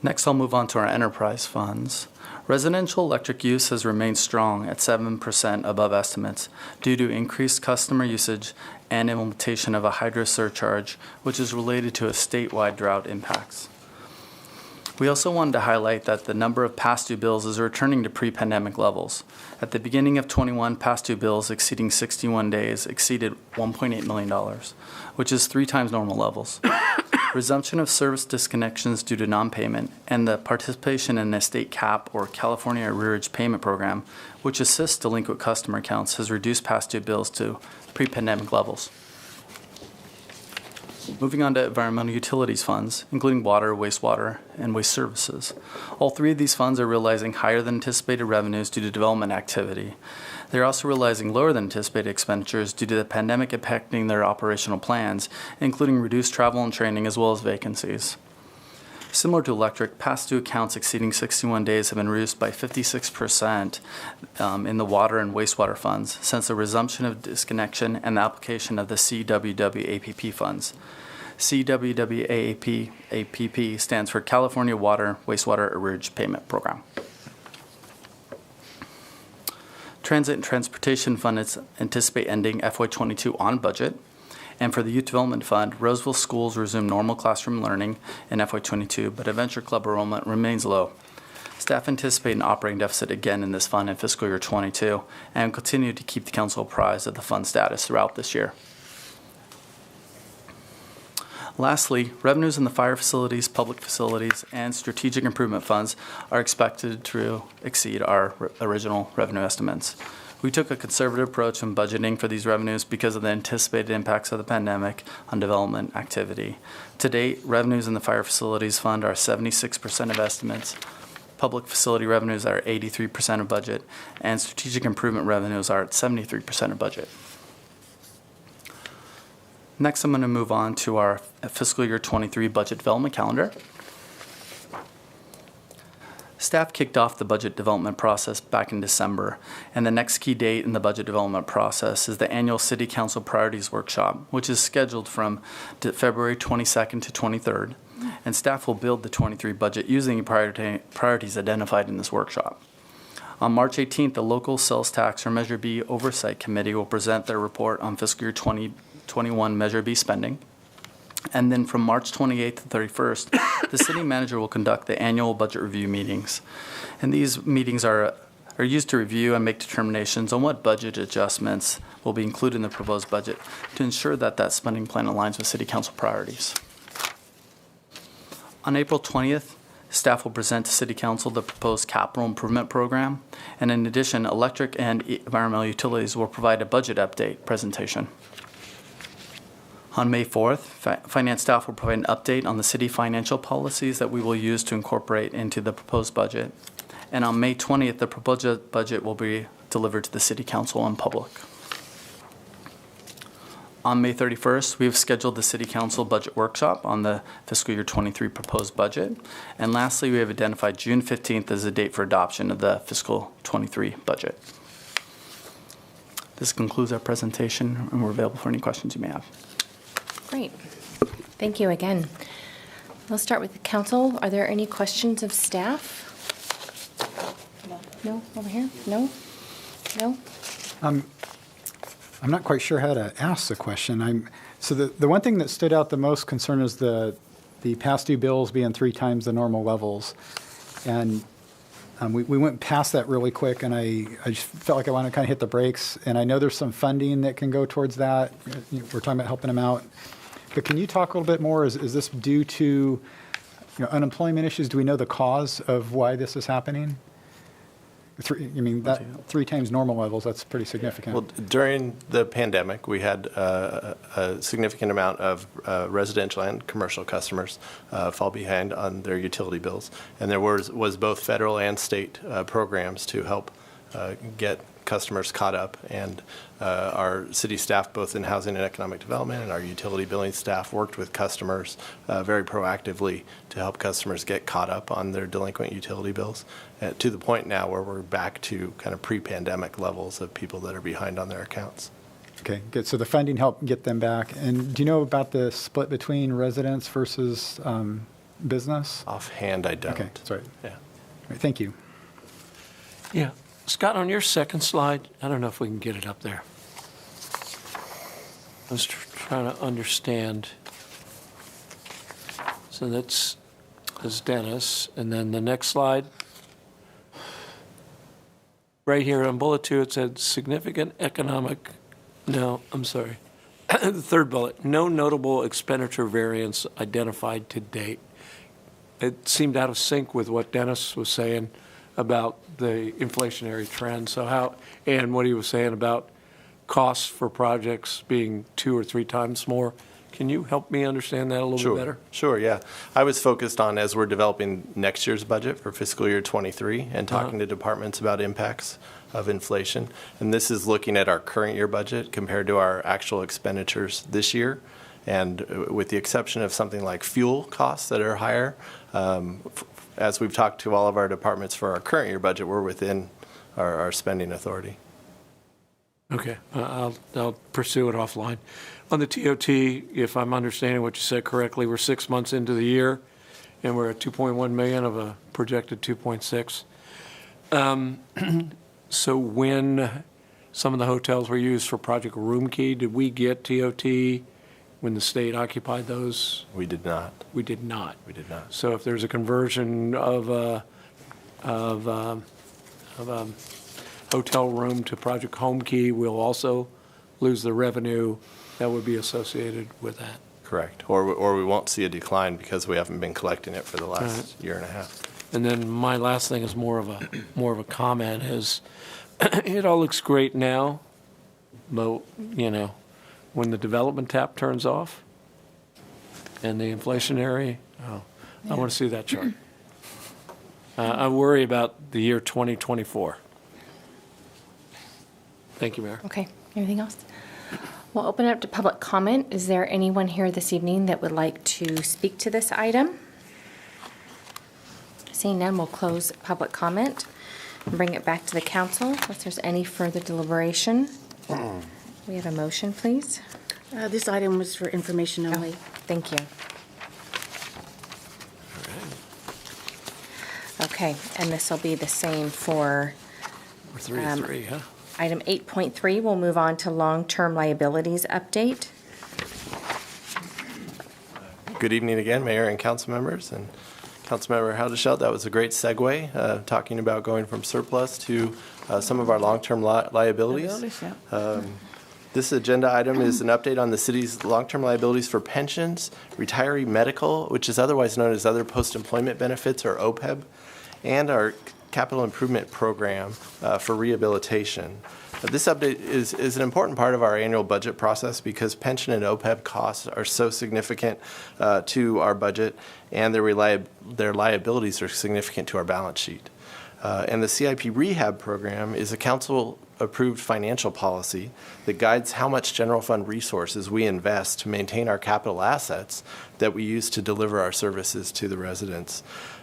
Next, I'll move on to our enterprise funds. Residential electric use has remained strong at 7% above estimates due to increased customer usage and implementation of a hydro surcharge, which is related to a statewide drought impacts. We also wanted to highlight that the number of past due bills is returning to pre-pandemic levels. At the beginning of 21, past due bills exceeding 61 days exceeded $1.8 million, which is 3 times normal levels. Resumption of service disconnections due to non-payment and the participation in the state CAP, or California Arrearage Payment Program, which assists delinquent customer accounts, has reduced past due bills to pre-pandemic levels. Moving on to environmental utilities funds, including water, wastewater, and waste services. All 3 of these funds are realizing higher than anticipated revenues due to development activity. They're also realizing lower than anticipated expenditures due to the pandemic impacting their operational plans, including reduced travel and training as well as vacancies. Similar to electric, past due accounts exceeding 61 days have been reduced by 56% in the water and wastewater funds since the resumption of disconnection and the application of the CWWAPP funds. CWWAPP stands for California Water Wastewater Arrearage Payment Program. Transit and Transportation Fund anticipate ending FY22 on budget. And for the Youth Development Fund, Roseville schools resume normal classroom learning in FY22, but Adventure Club enrollment remains low. Staff anticipate an operating deficit again in this fund in fiscal year 22 and continue to keep the council apprised of the fund status throughout this year. Lastly, revenues in the fire facilities, public facilities, and strategic improvement funds are expected to exceed our original revenue estimates. We took a conservative approach in budgeting for these revenues because of the anticipated impacts of the pandemic on development activity. To date, revenues in the fire facilities fund are 76% of estimates, public facility revenues are 83% of budget, and strategic improvement revenues are at 73% of budget. Next, I'm going to move on to our fiscal year 23 budget development calendar. Staff kicked off the budget development process back in December, and the next key date in the budget development process is the annual City Council Priorities Workshop, which is scheduled from February 22nd to 23rd, and staff will build the 23 budget using priorities identified in this workshop. On March 18th, the Local Sales Tax, or Measure B Oversight Committee, will present their report on fiscal year 2021 Measure B spending. And then from March 28th to 31st, the city manager will conduct the annual budget review meetings. And these meetings are used to review and make determinations on what budget adjustments will be included in the proposed budget to ensure that that spending plan aligns with city council priorities. On April 20th, staff will present to City Council the proposed capital improvement program. And in addition, electric and environmental utilities will provide a budget update presentation. On May 4th, finance staff will provide an update on the city financial policies that we will use to incorporate into the proposed budget. And on May 20th, the proposed budget will be delivered to the City Council in public. On May 31st, we have scheduled the City Council budget workshop on the fiscal year 23 proposed budget. And lastly, we have identified June 15th as the date for adoption of the fiscal 23 budget. This concludes our presentation, and we're available for any questions you may have. Great. Thank you again. We'll start with the council. Are there any questions of staff? No? Over here? No? No? I'm not quite sure how to ask the question. So the one thing that stood out the most concern is the past due bills being 3 times the normal levels. And we went past that really quick, and I just felt like I wanted to kind of hit the brakes. And I know there's some funding that can go towards that. We're talking about helping them out. But can you talk a little bit more? Is this due to unemployment issues? Do we know the cause of why this is happening? 3 times normal levels, that's pretty significant. Well, during the pandemic, we had a significant amount of residential and commercial customers fall behind on their utility bills. And there was both federal and state programs to help get customers caught up. And our city staff, both in housing and economic development, and our utility billing staff worked with customers very proactively to help customers get caught up on their delinquent utility bills, to the point now where we're back to kind of pre-pandemic levels of people that are behind on their accounts. Okay, good. So the funding helped get them back. And do you know about the split between residents versus business? Offhand, I don't. Okay, that's right. Yeah. All right, thank you. Yeah. Scott, on your second slide, I don't know if we can get it up there. I was trying to understand. So that's Dennis. And then the next slide. Right here on bullet 2, it said significant economic. No, I'm sorry. The third bullet, no notable expenditure variance identified to date. It seemed out of sync with what Dennis was saying about the inflationary trend. So and what he was saying about costs for projects being 2 or 3 times more. Can you help me understand that a little bit better? Sure, yeah. I was focused on, as we're developing next year's budget for fiscal year 23 and talking to departments about impacts of inflation. And this is looking at our current year budget compared to our actual expenditures this year. And with the exception of something like fuel costs that are higher, as we've talked to all of our departments for our current year budget, we're within our spending authority. Okay, I'll pursue it offline. On the TOT, if I'm understanding what you said correctly, we're 6 months into the year, and we're at 2.1 million of a projected 2.6. So when some of the hotels were used for Project Roomkey, did we get TOT when the state occupied those? We did not. We did not. We did not. So if there's a conversion of a hotel room to Project Homekey, we'll also lose the revenue that would be associated with that. Correct. Or we won't see a decline because we haven't been collecting it for the last year and a half. And then my last thing is more of a comment is, it all looks great now, but when the development tap turns off and the inflationary, I want to see that chart. I worry about the year 2024. Thank you, Mayor. Okay. Anything else? We'll open it up to public comment. Is there anyone here this evening that would like to speak to this item? Seeing none, we'll close public comment and bring it back to the council unless there's any further deliberation. We have a motion, please. This item was for information only. Thank you. Okay, and this will be the same for We're 3-3, huh? item 8.3. We'll move on to long-term liabilities update. Good evening again, Mayor and council members. And Councilmember Haldeshelt, that was a great segue, talking about going from surplus to some of our long-term liabilities. This agenda item is an update on the city's long-term liabilities for pensions, retiree medical, which is otherwise known as other post-employment benefits, or OPEB, and our capital improvement program for rehabilitation. This update is an important part of our annual budget process because pension and OPEB costs are so significant to our budget, and their liabilities are significant to our balance sheet. And the CIP rehab program is a council-approved financial policy that guides how much general fund resources we invest to maintain our capital assets that we use to deliver our services to the residents.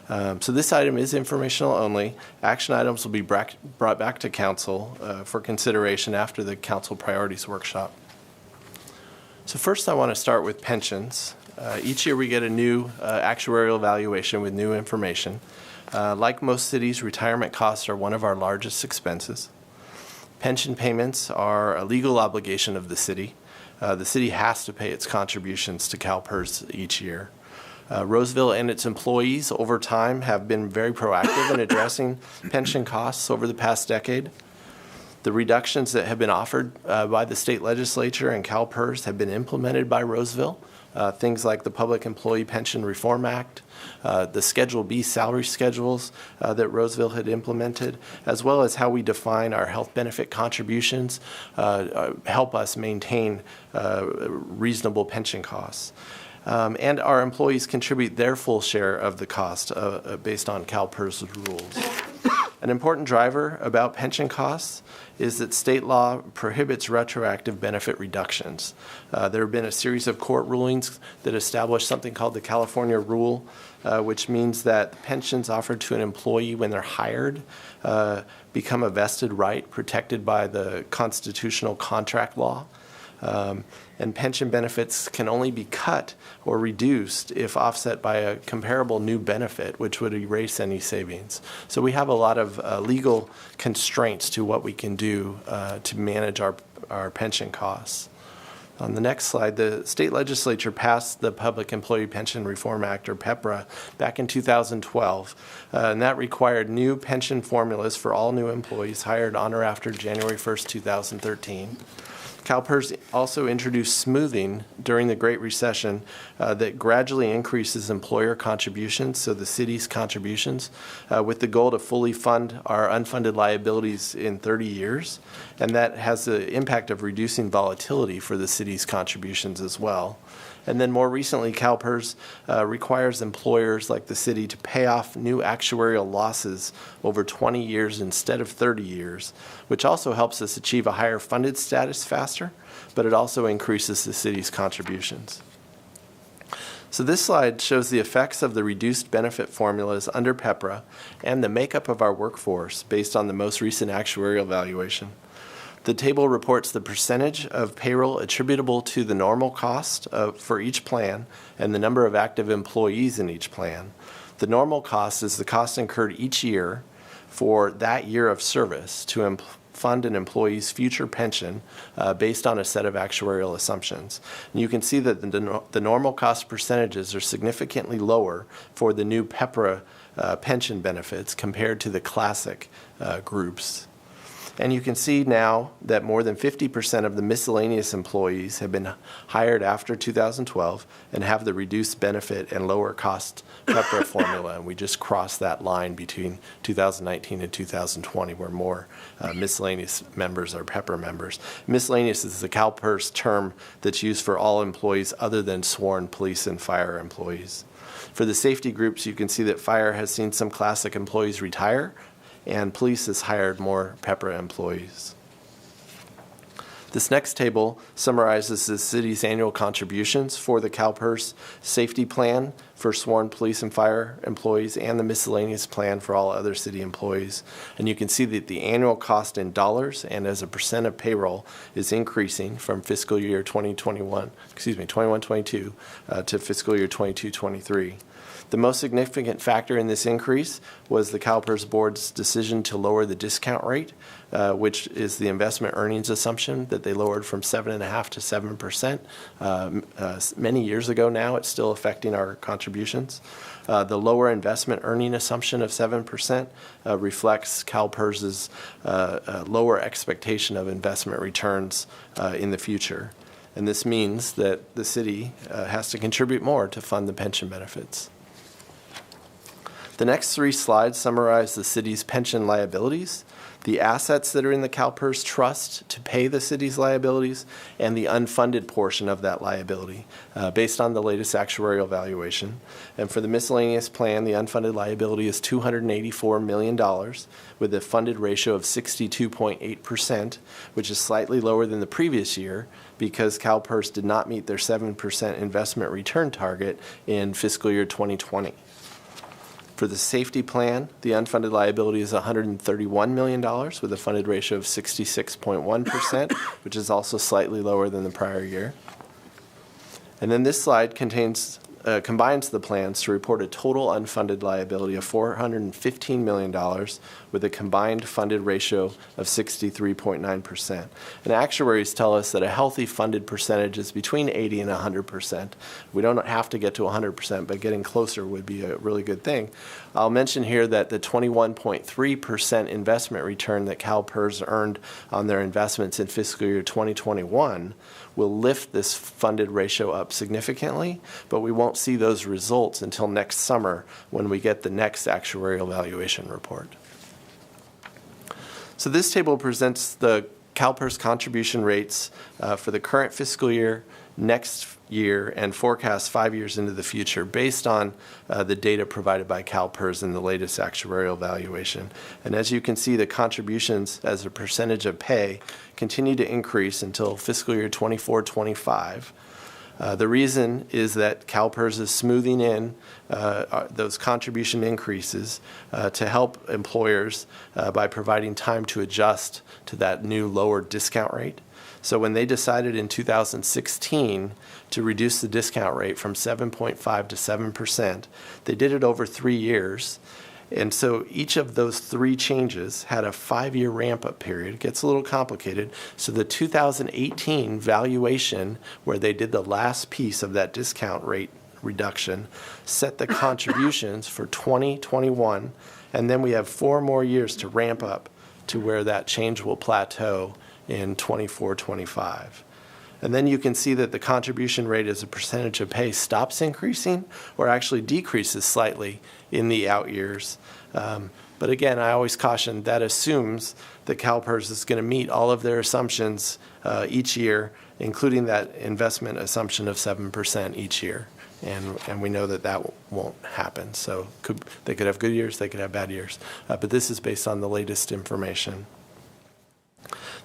So this item is informational only. Action items will be brought back to council for consideration after the council priorities workshop. So first I want to start with pensions. Each year we get a new actuarial evaluation with new information. Like most cities, retirement costs are one of our largest expenses. Pension payments are a legal obligation of the city. The city has to pay its contributions to CalPERS each year. Roseville and its employees over time have been very proactive in addressing pension costs over the past decade. The reductions that have been offered by the state legislature and CalPERS have been implemented by Roseville. Things like the Public Employee Pension Reform Act, the Schedule B salary schedules that Roseville had implemented, as well as how we define our health benefit contributions, help us maintain reasonable pension costs. And our employees contribute their full share of the cost based on CalPERS rules. An important driver about pension costs is that state law prohibits retroactive benefit reductions. There have been a series of court rulings that establish something called the California Rule, which means that pensions offered to an employee when they're hired become a vested right protected by the constitutional contract law. And pension benefits can only be cut or reduced if offset by a comparable new benefit, which would erase any savings. So we have a lot of legal constraints to what we can do to manage our pension costs. On the next slide, the state legislature passed the Public Employee Pension Reform Act, or PEPRA, back in 2012, and that required new pension formulas for all new employees hired on or after January 1st, 2013. CalPERS also introduced smoothing during the Great Recession that gradually increases employer contributions, so the city's contributions, with the goal to fully fund our unfunded liabilities in 30 years. And that has the impact of reducing volatility for the city's contributions as well. And then more recently, CalPERS requires employers like the city to pay off new actuarial losses over 20 years instead of 30 years, which also helps us achieve a higher funded status faster, but it also increases the city's contributions. So this slide shows the effects of the reduced benefit formulas under PEPRA and the makeup of our workforce based on the most recent actuarial evaluation. The table reports the percentage of payroll attributable to the normal cost for each plan and the number of active employees in each plan. The normal cost is the cost incurred each year for that year of service to fund an employee's future pension based on a set of actuarial assumptions. And you can see that the normal cost percentages are significantly lower for the new PEPRA pension benefits compared to the classic groups. And you can see now that more than 50% of the miscellaneous employees have been hired after 2012 and have the reduced benefit and lower cost PEPRA formula. And we just crossed that line between 2019 and 2020 where more miscellaneous members are PEPRA members. Miscellaneous is the CalPERS term that's used for all employees other than sworn police and fire employees. For the safety groups, you can see that fire has seen some classic employees retire, and police has hired more PEPRA employees. This next table summarizes the city's annual contributions for the CalPERS safety plan for sworn police and fire employees and the miscellaneous plan for all other city employees. And you can see that the annual cost in dollars and as a percent of payroll is increasing from fiscal year 21-22 to fiscal year 22-23. The most significant factor in this increase was the CalPERS board's decision to lower the discount rate, which is the investment earnings assumption that they lowered from 7.5% to 7%. Many years ago now, it's still affecting our contributions. The lower investment earning assumption of 7% reflects CalPERS's lower expectation of investment returns in the future. And this means that the city has to contribute more to fund the pension benefits. The next three slides summarize the city's pension liabilities, the assets that are in the CalPERS trust to pay the city's liabilities, and the unfunded portion of that liability based on the latest actuarial valuation. And for the miscellaneous plan, the unfunded liability is $284 million with a funded ratio of 62.8%, which is slightly lower than the previous year because CalPERS did not meet their 7% investment return target in fiscal year 2020. For For the safety plan, the unfunded liability is $131 million with a funded ratio of 66.1%, which is also slightly lower than the prior year. And then this slide combines the plans to report a total unfunded liability of $415 million with a combined funded ratio of 63.9%. And actuaries tell us that a healthy funded percentage is between 80 and 100%. We don't have to get to 100%, but getting closer would be a really good thing. I'll mention here that the 21.3% investment return that CalPERS earned on their investments in fiscal year 2021 will lift this funded ratio up significantly, but we won't see those results until next summer when we get the next actuarial valuation report. So this table presents the CalPERS contribution rates for the current fiscal year, next year, and forecast 5 years into the future based on the data provided by CalPERS in the latest actuarial valuation. And as you can see, the contributions as a percentage of pay continue to increase until fiscal year 24-25. The reason is that CalPERS is smoothing in those contribution increases to help employers by providing time to adjust to that new lower discount rate. So when they decided in 2016 to reduce the discount rate from 7.5 to 7%, they did it over 3 years. And so each of those 3 changes had a 5-year ramp-up period. It gets a little complicated. So the 2018 valuation, where they did the last piece of that discount rate reduction, set the contributions for 2021, and then we have 4 more years to ramp up to where that change will plateau in 24-25. And then you can see that the contribution rate as a percentage of pay stops increasing or actually decreases slightly in the out years. But again, I always caution that assumes that CalPERS is going to meet all of their assumptions each year, including that investment assumption of 7% each year. And we know that that won't happen. So they could have good years, they could have bad years. But this is based on the latest information.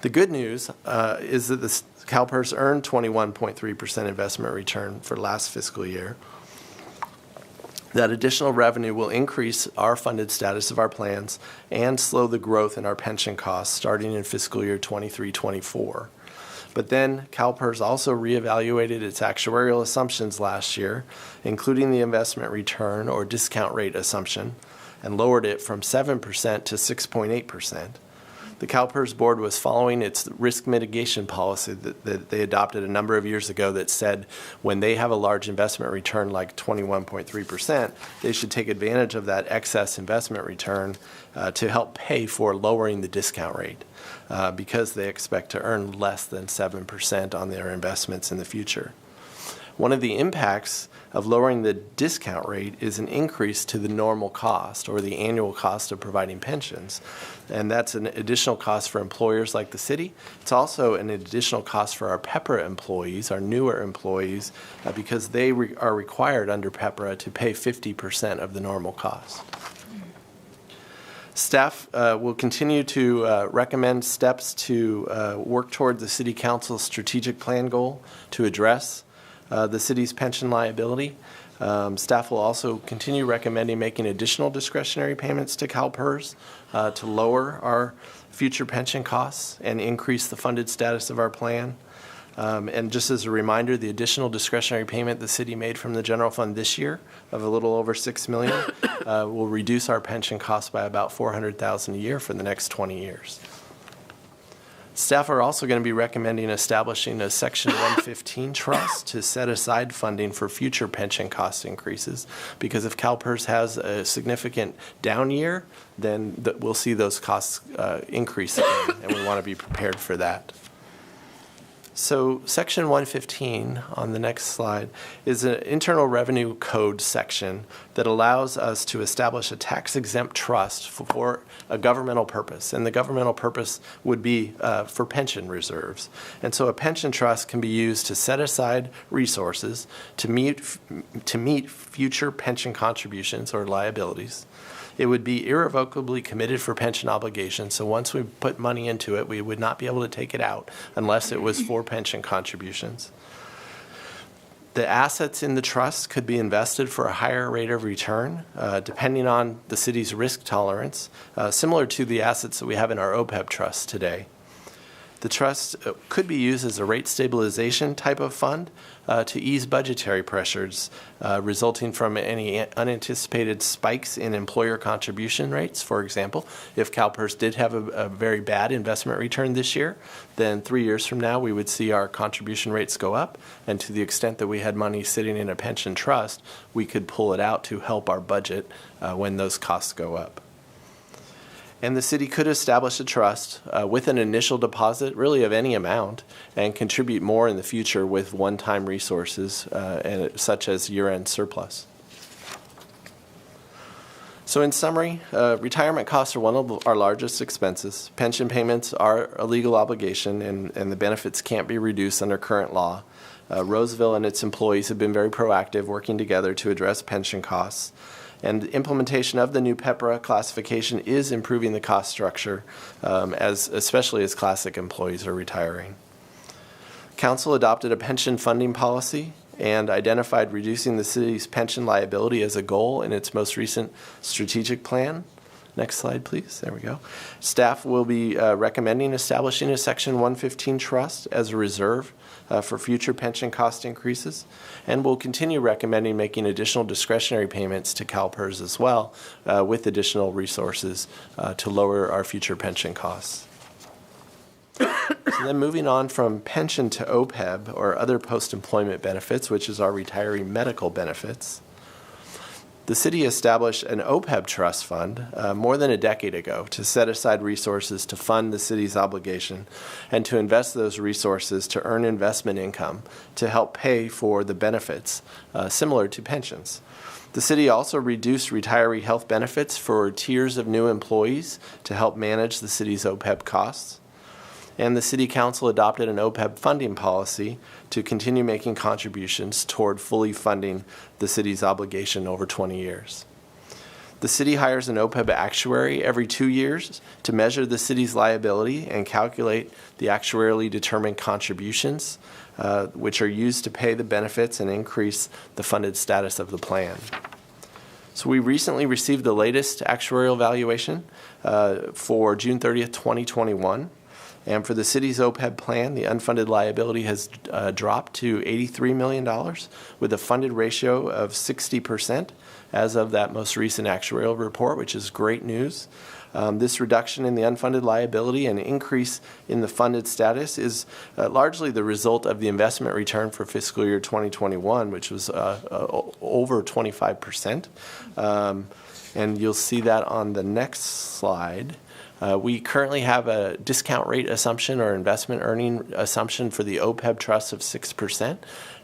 The good news is that the CalPERS earned 21.3% investment return for last fiscal year. That additional revenue will increase our funded status of our plans and slow the growth in our pension costs starting in fiscal year 23-24. But then CalPERS also reevaluated its actuarial assumptions last year, including the investment return or discount rate assumption, and lowered it from 7% to 6.8%. The CalPERS board was following its risk mitigation policy that they adopted a number of years ago that said when they have a large investment return like 21.3%, they should take advantage of that excess investment return to help pay for lowering the discount rate because they expect to earn less than 7% on their investments in the future. One of the impacts of lowering the discount rate is an increase to the normal cost or the annual cost of providing pensions. And that's an additional cost for employers like the city. It's also an additional cost for our PEPRA employees, our newer employees, because they are required under PEPRA to pay 50% of the normal cost. Staff will continue to recommend steps to work toward the City Council's strategic plan goal to address the city's pension liability. Staff will also continue recommending making additional discretionary payments to CalPERS to lower our future pension costs and increase the funded status of our plan. And just as a reminder, the additional discretionary payment the city made from the general fund this year of a little over $6 million will reduce our pension costs by about $400,000 a year for the next 20 years. Staff are also going to be recommending establishing a Section 115 trust to set aside funding for future pension cost increases, because if CalPERS has a significant down year, then we'll see those costs increase again, and we want to be prepared for that. So Section 115 on the next slide is an internal revenue code section that allows us to establish a tax-exempt trust for a governmental purpose. And the governmental purpose would be for pension reserves. And so a pension trust can be used to set aside resources to meet future pension contributions or liabilities. It would be irrevocably committed for pension obligations, so once we put money into it, we would not be able to take it out unless it was for pension contributions. The assets in the trust could be invested for a higher rate of return, depending on the city's risk tolerance, similar to the assets that we have in our OPEB trust today. The trust could be used as a rate stabilization type of fund to ease budgetary pressures resulting from any unanticipated spikes in employer contribution rates. For example, if CalPERS did have a very bad investment return this year, then 3 years from now we would see our contribution rates go up, and to the extent that we had money sitting in a pension trust, we could pull it out to help our budget when those costs go up. And the city could establish a trust with an initial deposit, really of any amount, and contribute more in the future with one-time resources, such as year-end surplus. So in summary, retirement costs are one of our largest expenses. Pension payments are a legal obligation, and the benefits can't be reduced under current law. Roseville and its employees have been very proactive, working together to address pension costs. And implementation of the new PEPRA classification is improving the cost structure, especially as classic employees are retiring. Council adopted a pension funding policy and identified reducing the city's pension liability as a goal in its most recent strategic plan. Next slide, please. There we go. Staff will be recommending establishing a Section 115 trust as a reserve for future pension cost increases, and we'll continue recommending making additional discretionary payments to CalPERS as well with additional resources to lower our future pension costs. So then moving on from pension to OPEB, or other post-employment benefits, which is our retiree medical benefits. The city established an OPEB trust fund more than a decade ago to set aside resources to fund the city's obligation and to invest those resources to earn investment income to help pay for the benefits similar to pensions. The city also reduced retiree health benefits for tiers of new employees to help manage the city's OPEB costs. And the City Council adopted an OPEB funding policy to continue making contributions toward fully funding the city's obligation over 20 years. The city hires an OPEB actuary every 2 years to measure the city's liability and calculate the actuarially determined contributions, which are used to pay the benefits and increase the funded status of the plan. So we recently received the latest actuarial valuation for June 30th, 2021. And for the city's OPEB plan, the unfunded liability has dropped to $83 million with a funded ratio of 60% as of that most recent actuarial report, which is great news. This reduction in the unfunded liability and increase in the funded status is largely the result of the investment return for fiscal year 2021, which was over 25%. And you'll see that on the next slide. We currently have a discount rate assumption or investment earning assumption for the OPEB trust of 6%.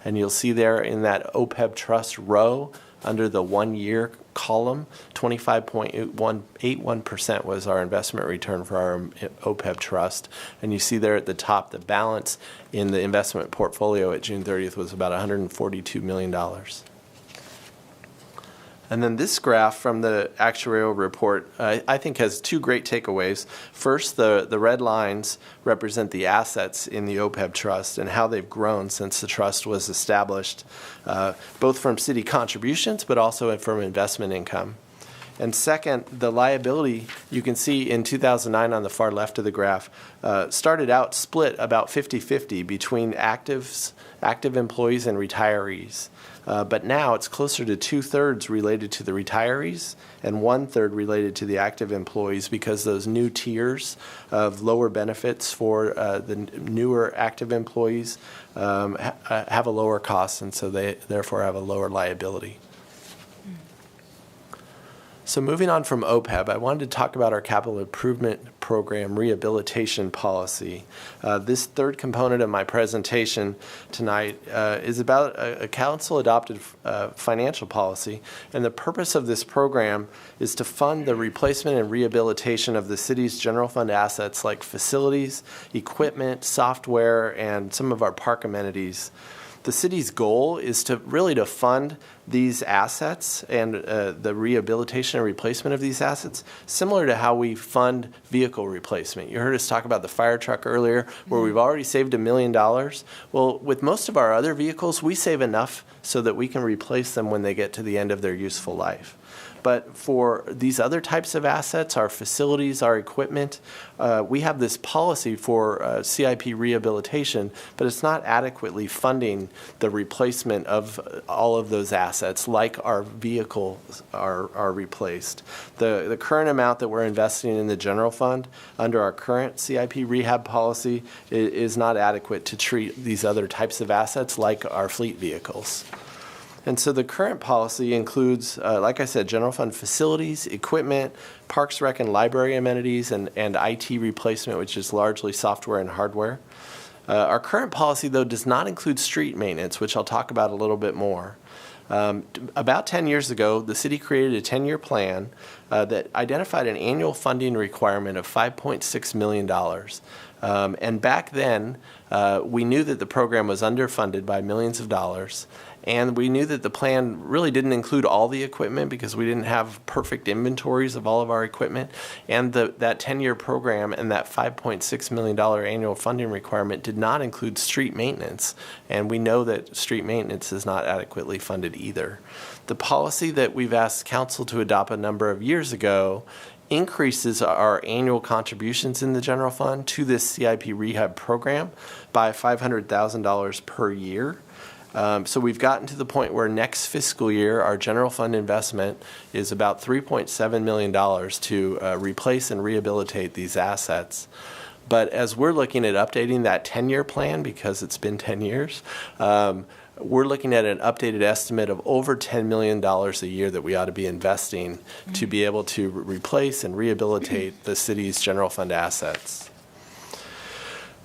And you'll see there in that OPEB trust row under the 1 year column, 25.81% was our investment return for our OPEB trust. And you see there at the top, the balance in the investment portfolio at June 30th was about $142 million. And then this graph from the actuarial report, I think, has two great takeaways. First, the red lines represent the assets in the OPEB trust and how they've grown since the trust was established, both from city contributions but also from investment income. And second, the liability, you can see in 2009 on the far left of the graph, started out split about 50-50 between active employees and retirees. But now it's closer to 2/3 related to the retirees and 1/3 related to the active employees, because those new tiers of lower benefits for the newer active employees have a lower cost, and so they therefore have a lower liability. So moving on from OPEB, I wanted to talk about our capital improvement program rehabilitation policy. This third component of my presentation tonight is about a council-adopted financial policy, and the purpose of this program is to fund the replacement and rehabilitation of the city's general fund assets like facilities, equipment, software, and some of our park amenities. The city's goal is to fund these assets and the rehabilitation and replacement of these assets, similar to how we fund vehicle replacement. You heard us talk about the fire truck earlier, where we've already saved $1 million. Well, with most of our other vehicles, we save enough so that we can replace them when they get to the end of their useful life. But for these other types of assets, our facilities, our equipment, we have this policy for CIP rehabilitation, but it's not adequately funding the replacement of all of those assets like our vehicles are replaced. The current amount that we're investing in the general fund under our current CIP rehab policy is not adequate to treat these other types of assets like our fleet vehicles. And so the current policy includes, like I said, general fund facilities, equipment, parks, rec, and library amenities, and IT replacement, which is largely software and hardware. Our current policy, though, does not include street maintenance, which I'll talk about a little bit more. About 10 years ago, the city created a 10-year plan that identified an annual funding requirement of $5.6 million. And back then, we knew that the program was underfunded by millions of dollars. And we knew that the plan really didn't include all the equipment because we didn't have perfect inventories of all of our equipment. And that 10-year program and that $5.6 million annual funding requirement did not include street maintenance. And we know that street maintenance is not adequately funded either. The policy that we've asked council to adopt a number of years ago increases our annual contributions in the general fund to this CIP rehab program by $500,000 per year. So we've gotten to the point where next fiscal year, our general fund investment is about $3.7 million to replace and rehabilitate these assets. But as we're looking at updating that 10-year plan, because it's been 10 years, we're looking at an updated estimate of over $10 million a year that we ought to be investing to be able to replace and rehabilitate the city's general fund assets.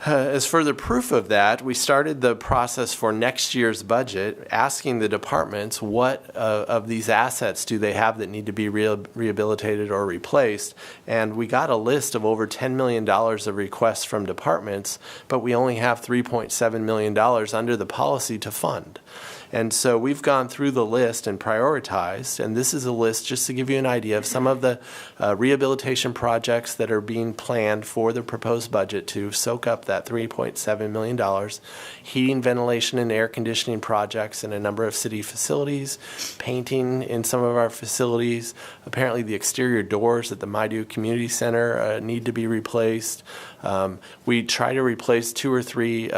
As further proof of that, we started the process for next year's budget, asking the departments what of these assets do they have that need to be rehabilitated or replaced. And we got a list of over $10 million of requests from departments, but we only have $3.7 million under the policy to fund. And so we've gone through the list and prioritized, and this is a list just to give you an idea of some of the rehabilitation projects that are being planned for the proposed budget to soak up that $3.7 million, heating, ventilation, and air conditioning projects in a number of city facilities, painting in some of our facilities. Apparently the exterior doors at the Maidu Community Center need to be replaced. We try to replace 2 or 3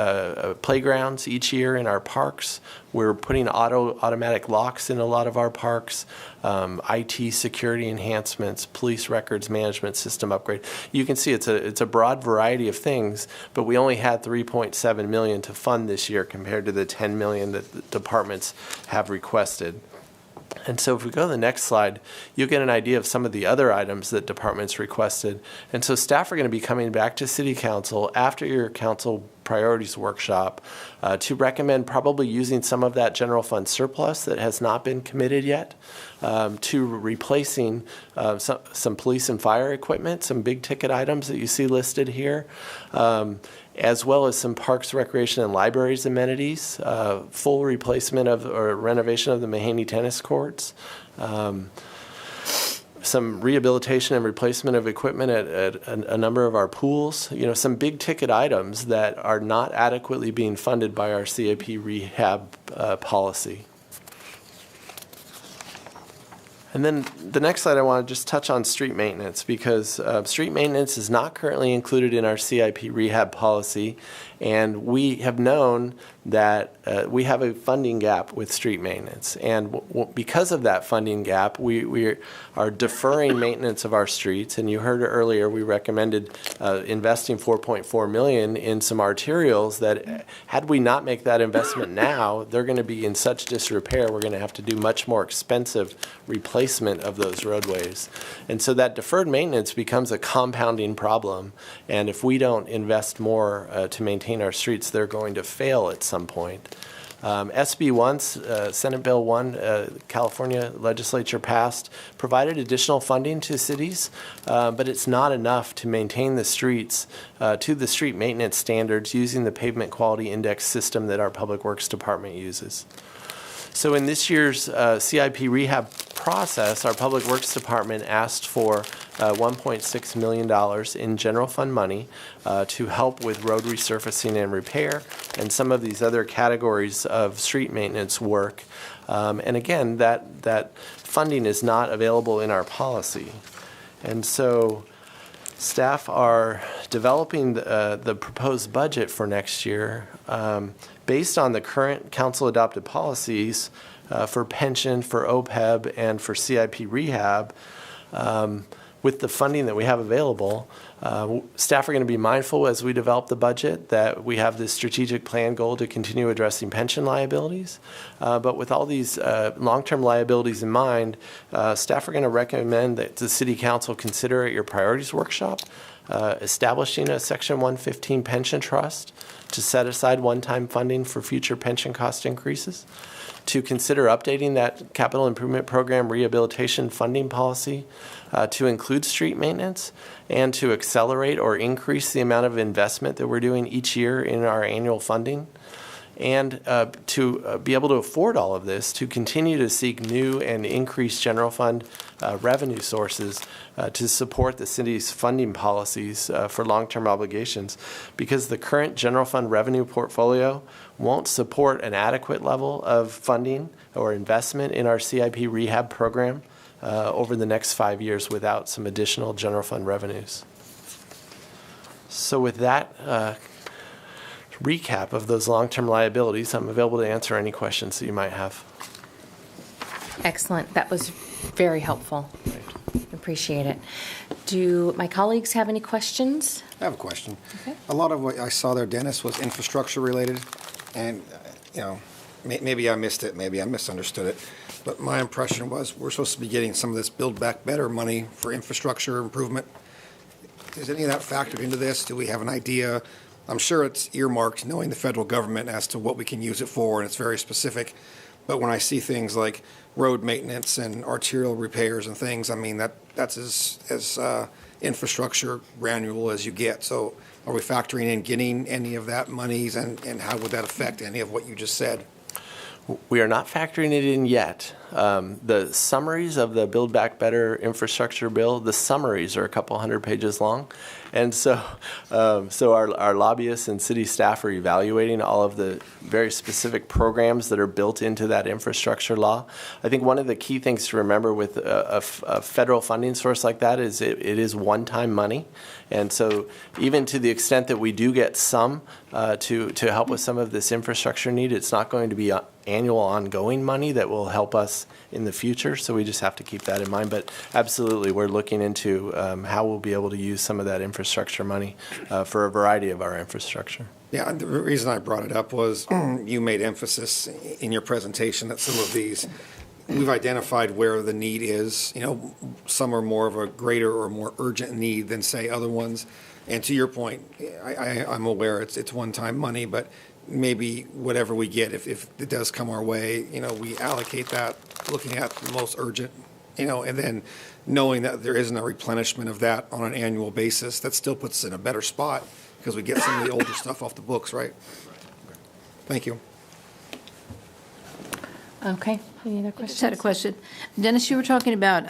playgrounds each year in our parks. We're putting automatic locks in a lot of our parks, IT security enhancements, police records management system upgrade. You can see it's a broad variety of things, but we only had $3.7 million to fund this year compared to the $10 million that the departments have requested. And so if we go to the next slide, you'll get an idea of some of the other items that departments requested. And so staff are going to be coming back to City Council after your council priorities workshop to recommend probably using some of that general fund surplus that has not been committed yet to replacing some police and fire equipment, some big ticket items that you see listed here, as well as some parks, recreation, and libraries amenities, full replacement of or renovation of the Mahaney tennis courts, some rehabilitation and replacement of equipment at a number of our pools, some big ticket items that are not adequately being funded by our CIP rehab policy. And then the next slide, I want to just touch on street maintenance because street maintenance is not currently included in our CIP rehab policy. And we have known that we have a funding gap with street maintenance. And because of that funding gap, we are deferring maintenance of our streets. And you heard earlier, we recommended investing $4.4 million in some arterials that had we not make that investment now, they're going to be in such disrepair, we're going to have to do much more expensive replacement of those roadways. And so that deferred maintenance becomes a compounding problem. And if we don't invest more to maintain our streets, they're going to fail at some point. SB 1, Senate Bill 1, California legislature passed, provided additional funding to cities, but it's not enough to maintain the streets to the street maintenance standards using the pavement quality index system that our Public Works Department uses. So in this year's CIP rehab process, our Public Works Department asked for $1.6 million in general fund money to help with road resurfacing and repair and some of these other categories of street maintenance work. And again, that funding is not available in our policy. And so staff are developing the proposed budget for next year based on the current council-adopted policies for pension, for OPEB, and for CIP rehab. With the funding that we have available, staff are going to be mindful as we develop the budget that we have this strategic plan goal to continue addressing pension liabilities. But with all these long-term liabilities in mind, staff are going to recommend that the City Council consider at your priorities workshop establishing a Section 115 pension trust to set aside one-time funding for future pension cost increases, to consider updating that capital improvement program rehabilitation funding policy to include street maintenance, and to accelerate or increase the amount of investment that we're doing each year in our annual funding, and to be able to afford all of this, to continue to seek new and increased general fund revenue sources to support the city's funding policies for long-term obligations, because the current general fund revenue portfolio won't support an adequate level of funding or investment in our CIP rehab program over the next 5 years without some additional general fund revenues. So with that recap of those long-term liabilities, I'm available to answer any questions that you might have. Excellent. That was very helpful. Appreciate it. Do my colleagues have any questions? I have a question. Okay. A lot of what I saw there, Dennis, was infrastructure related, and maybe I missed it, maybe I misunderstood it, but my impression was we're supposed to be getting some of this Build Back Better money for infrastructure improvement. Is any of that factored into this? Do we have an idea? I'm sure it's earmarked, knowing the federal government, as to what we can use it for, and it's very specific. But when I see things like road maintenance and arterial repairs and things, I mean, that's as infrastructure granular as you get. So are we factoring in getting any of that monies, and how would that affect any of what you just said? We are not factoring it in yet. The summaries of the Build Back Better infrastructure bill, the summaries are a couple hundred pages long. And so our lobbyists and city staff are evaluating all of the very specific programs that are built into that infrastructure law. I think one of the key things to remember with a federal funding source like that is it is one-time money. And so even to the extent that we do get some to help with some of this infrastructure need, it's not going to be annual ongoing money that will help us in the future. So we just have to keep that in mind. But absolutely, we're looking into how we'll be able to use some of that infrastructure money for a variety of our infrastructure. Yeah, the reason I brought it up was you made emphasis in your presentation that some of these, we've identified where the need is. Some are more of a greater or more urgent need than, say, other ones. And to your point, I'm aware it's one-time money, but maybe whatever we get, if it does come our way, we allocate that looking at the most urgent, and then knowing that there isn't a replenishment of that on an annual basis, that still puts us in a better spot because we get some of the older stuff off the books, right? Thank you. Okay. Any other I questions? just had a question. Dennis, you were talking about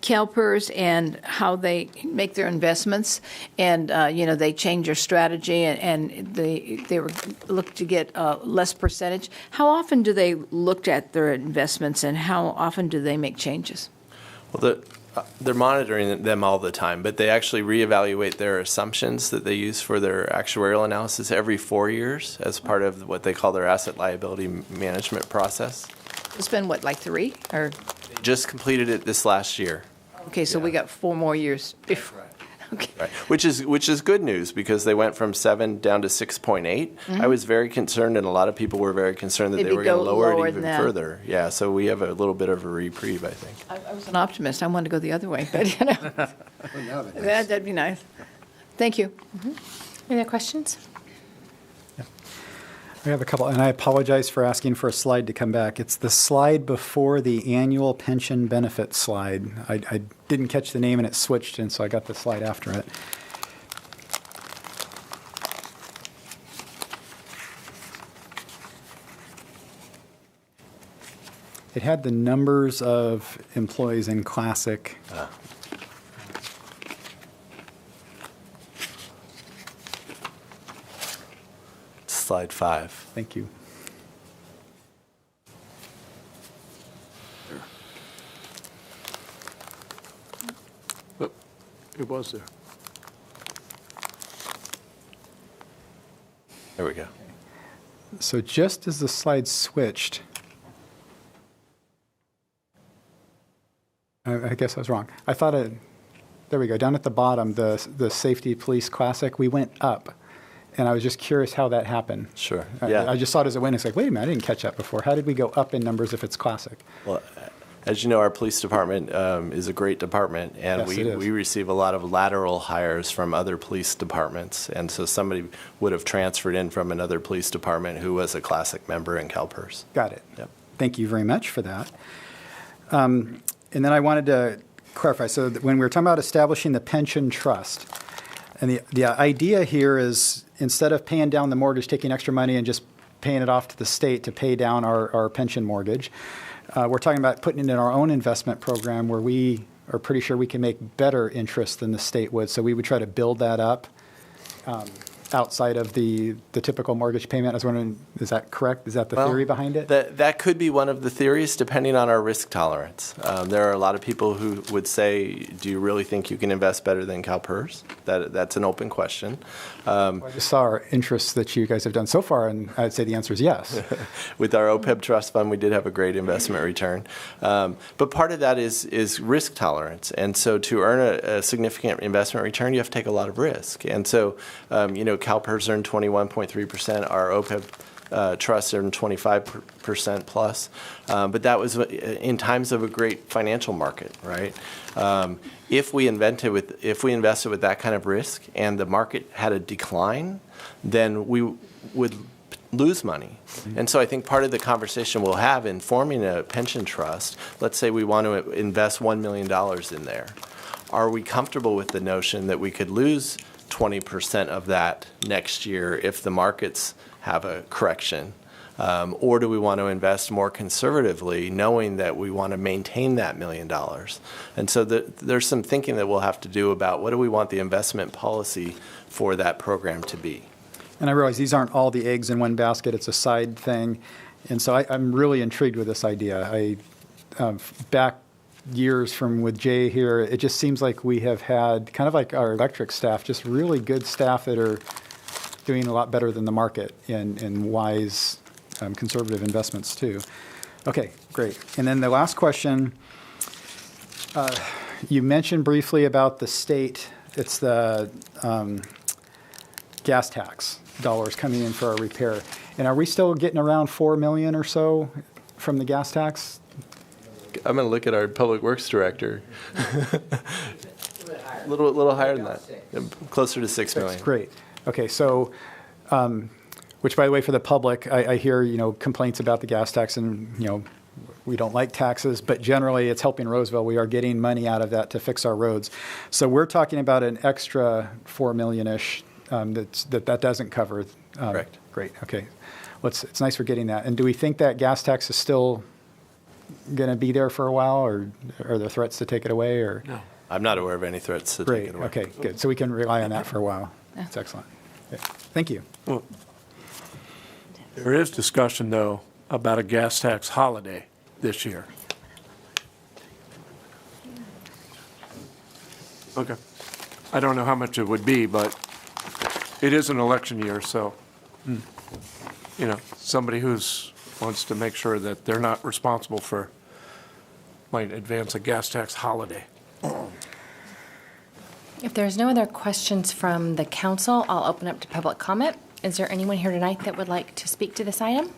CalPERS and how they make their investments, and they change their strategy, and they were look to get less percentage. How often do they look at their investments, and how often do they make changes? Well, they're monitoring them all the time, but they actually reevaluate their assumptions that they use for their actuarial analysis every 4 years as part of what they call their asset liability management process. It's been, like 3? Or They just completed it this last year. okay, so we got 4 more years before. Okay. Right. Which is good news, because they went from 7 down to 6.8. I was very concerned, and a lot of people were very concerned that Maybe they were going to go lower lower it even than that. further. Yeah, so we have a little bit of a reprieve, I think. I was an optimist. I wanted to go the other way, but that'd be nice. Thank you. Any other questions? We have a couple, and I apologize for asking for a slide to come back. It's the slide before the annual pension benefit slide. I didn't catch the name and it switched, and so I got the slide after it. It had the numbers of employees in Classic. Slide 5. Thank you. But it was there. There we go. So just as the slide switched, I guess I was wrong. I thought there we go, down at the bottom, the Safety Police Classic, we went up. And I was just curious how that happened. Sure. Yeah. I just saw it as it went. It's like, wait a minute, I didn't catch that before. How did we go up in numbers if it's Classic? Well, as you know, our police department is a great department, and Yes, it is. we receive a lot of lateral hires from other police departments. And so somebody would have transferred in from another police department who was a Classic member in CalPERS. Got it. Yep. Thank you very much for that. And then I wanted to clarify, so that when we were talking about establishing the pension trust, and the idea here is instead of paying down the mortgage, taking extra money and just paying it off to the state to pay down our pension mortgage, we're talking about putting it in our own investment program where we are pretty sure we can make better interest than the state would. So we would try to build that up outside of the typical mortgage payment. I was wondering, is that correct? Is that the theory behind it? That could be one of the theories, depending on our risk tolerance. There are a lot of people who would say, do you really think you can invest better than CalPERS? That's an open question. I just saw our interest that you guys have done so far, and I'd say the answer is yes. With our OPEB trust fund, we did have a great investment return. But part of that is risk tolerance. And so to earn a significant investment return, you have to take a lot of risk. And so, CalPERS earned 21.3%. Our OPEB trust earned 25% plus. But that was in times of a great financial market, right? If we invested with that kind of risk and the market had a decline, then we would lose money. And so I think part of the conversation we'll have in forming a pension trust, let's say we want to invest $1 million in there. Are we comfortable with the notion that we could lose 20% of that next year if the markets have a correction? Or do we want to invest more conservatively, knowing that we want to maintain that $1 million? And so there's some thinking that we'll have to do about what do we want the investment policy for that program to be. And I realize these aren't all the eggs in one basket. It's a side thing. And so I'm really intrigued with this idea. Back years from with Jay here, it just seems like we have had, kind of like our electric staff, just really good staff that are doing a lot better than the market in wise conservative investments too. Okay, great. And then the last question, you mentioned briefly about the state. It's the gas tax dollars coming in for our repair. And are we still getting around $4 million or so from the gas tax? I'm going to look at our Public Works Director. A little higher than that. Closer to $6 million. Great. Okay, so, which by the way, for the public, I hear, complaints about the gas tax and, we don't like taxes, but generally it's helping Roseville. We are getting money out of that to fix our roads. So we're talking about an extra $4 million-ish that doesn't cover. Correct. Great, okay. Well, it's nice we're getting that. And do we think that gas tax is still going to be there for a while, or are there threats to take it away? Or No. I'm not aware of any threats to Great, take it away. okay, good. So we can rely on that for a while. That's excellent. Okay. Thank you. Well, there is discussion, though, about a gas tax holiday this year. Okay. I don't know how much it would be, but it is an election year, so, somebody wants to make sure that they're not responsible for, might advance a gas tax holiday. If there's no other questions from the council, I'll open up to public comment. Is there anyone here tonight that would like to speak to this item?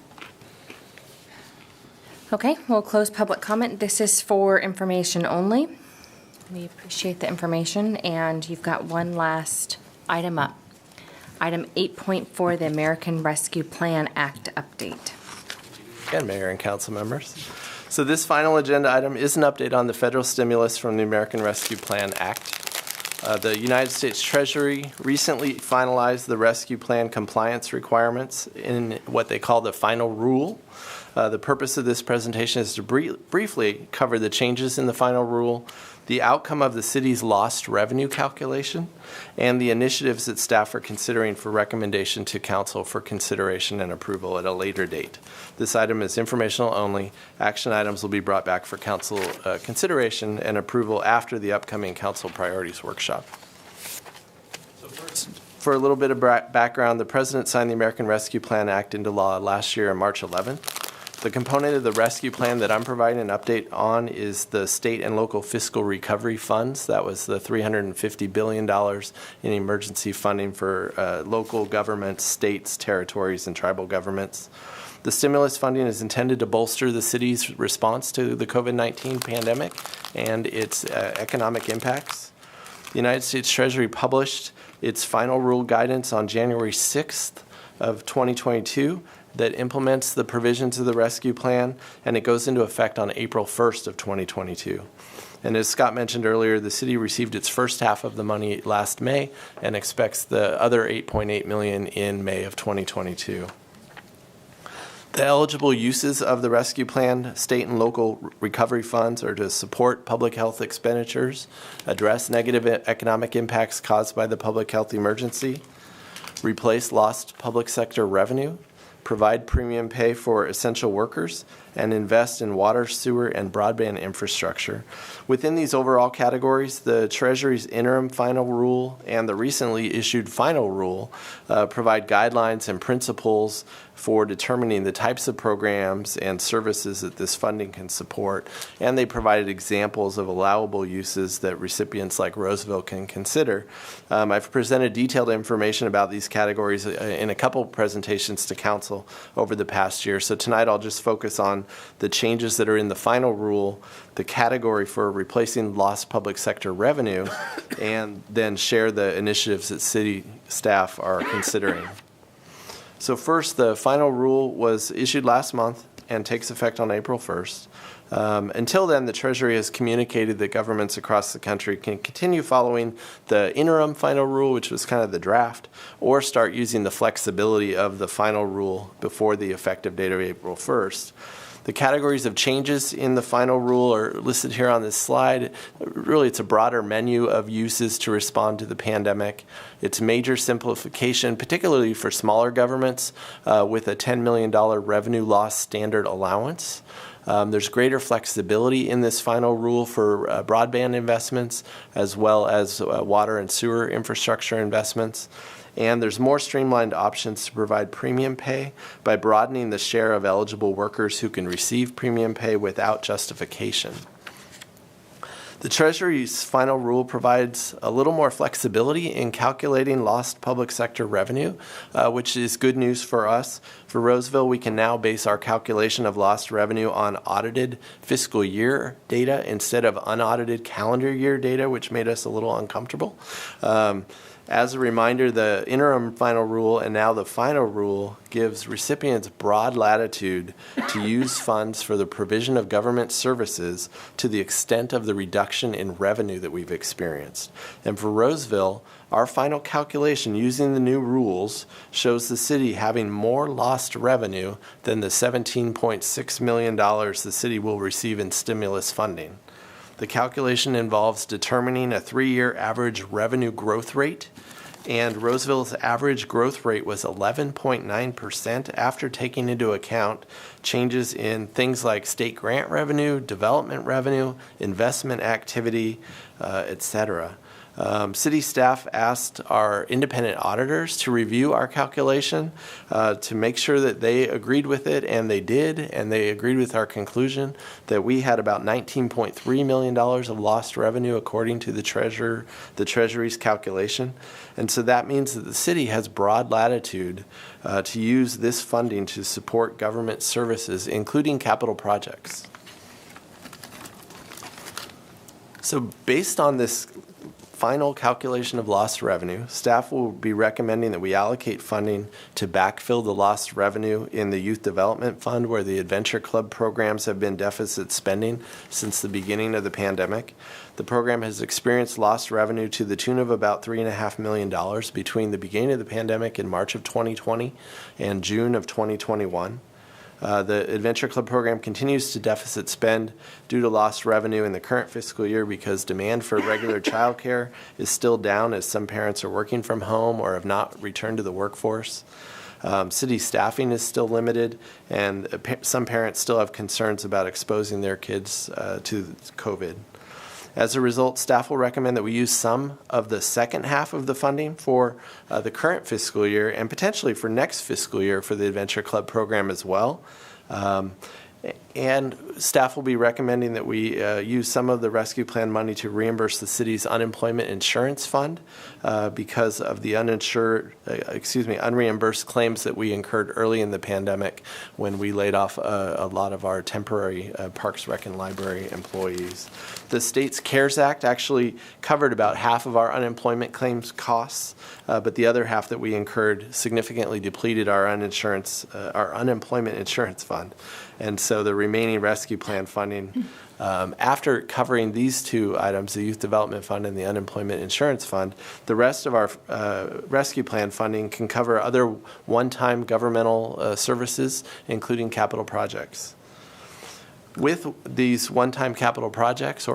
Okay, we'll close public comment. This is for information only. We appreciate the information, and you've got one last item up. Item 8.4, the American Rescue Plan Act update. Again, Mayor and council members. So this final agenda item is an update on the federal stimulus from the American Rescue Plan Act. The United States Treasury recently finalized the rescue plan compliance requirements in what they call the final rule. The purpose of this presentation is to briefly cover the changes in the final rule, the outcome of the city's lost revenue calculation, and the initiatives that staff are considering for recommendation to council for consideration and approval at a later date. This item is informational only. Action items will be brought back for council consideration and approval after the upcoming council priorities workshop. So first, for a little bit of background, the President signed the American Rescue Plan Act into law last year on March 11th. The component of the rescue plan that I'm providing an update on is the state and local fiscal recovery funds. That was the $350 billion in emergency funding for local governments, states, territories, and tribal governments. The stimulus funding is intended to bolster the city's response to the COVID-19 pandemic and its economic impacts. The United States Treasury published its final rule guidance on January 6th of 2022 that implements the provisions of the rescue plan, and it goes into effect on April 1st of 2022. And as Scott mentioned earlier, the city received its first half of the money last May and expects the other $8.8 million in May of 2022. The eligible uses of the rescue plan, state and local recovery funds, are to support public health expenditures, address negative economic impacts caused by the public health emergency, replace lost public sector revenue, provide premium pay for essential workers, and invest in water, sewer, and broadband infrastructure. Within these overall categories, the Treasury's interim final rule and the recently issued final rule provide guidelines and principles for determining the types of programs and services that this funding can support, and they provided examples of allowable uses that recipients like Roseville can consider. I've presented detailed information about these categories in a couple presentations to council over the past year, so tonight I'll just focus on the changes that are in the final rule, the category for replacing lost public sector revenue, and then share the initiatives that city staff are considering. So first, the final rule was issued last month and takes effect on April 1st. Until then, the Treasury has communicated that governments across the country can continue following the interim final rule, which was kind of the draft, or start using the flexibility of the final rule before the effective date of April 1st. The categories of changes in the final rule are listed here on this slide. Really, it's a broader menu of uses to respond to the pandemic. It's major simplification, particularly for smaller governments, with a $10 million revenue loss standard allowance. There's greater flexibility in this final rule for broadband investments, as well as water and sewer infrastructure investments. And there's more streamlined options to provide premium pay by broadening the share of eligible workers who can receive premium pay without justification. The Treasury's final rule provides a little more flexibility in calculating lost public sector revenue, which is good news for us. For Roseville, we can now base our calculation of lost revenue on audited fiscal year data instead of unaudited calendar year data, which made us a little uncomfortable. As a reminder, the interim final rule and now the final rule gives recipients broad latitude to use funds for the provision of government services to the extent of the reduction in revenue that we've experienced. And for Roseville, our final calculation using the new rules shows the city having more lost revenue than the $17.6 million the city will receive in stimulus funding. The calculation involves determining a 3-year average revenue growth rate, and Roseville's average growth rate was 11.9% after taking into account changes in things like state grant revenue, development revenue, investment activity, etc. City staff asked our independent auditors to review our calculation to make sure that they agreed with it, and they did, and they agreed with our conclusion that we had about $19.3 million of lost revenue according to the Treasury's calculation. And so that means that the city has broad latitude to use this funding to support government services, including capital projects. So based on this final calculation of lost revenue, staff will be recommending that we allocate funding to backfill the lost revenue in the Youth Development Fund, where the Adventure Club programs have been deficit spending since the beginning of the pandemic. The program has experienced lost revenue to the tune of about $3.5 million between the beginning of the pandemic in March of 2020 and June of 2021. The Adventure Club program continues to deficit spend due to lost revenue in the current fiscal year because demand for regular childcare is still down as some parents are working from home or have not returned to the workforce. City staffing is still limited, and some parents still have concerns about exposing their kids to COVID. As a result, staff will recommend that we use some of the second half of the funding for the current fiscal year and potentially for next fiscal year for the Adventure Club program as well. And staff will be recommending that we use some of the rescue plan money to reimburse the city's unemployment insurance fund because of the unreimbursed claims that we incurred early in the pandemic when we laid off a lot of our temporary Parks, Rec, and Library employees. The state's CARES Act actually covered about half of our unemployment claims costs, but the other half that we incurred significantly depleted our unemployment insurance fund. And so the remaining rescue plan funding, after covering these two items, the Youth Development Fund and the Unemployment Insurance Fund, the rest of our rescue plan funding can cover other one-time governmental services, including capital projects. With these one-time capital projects,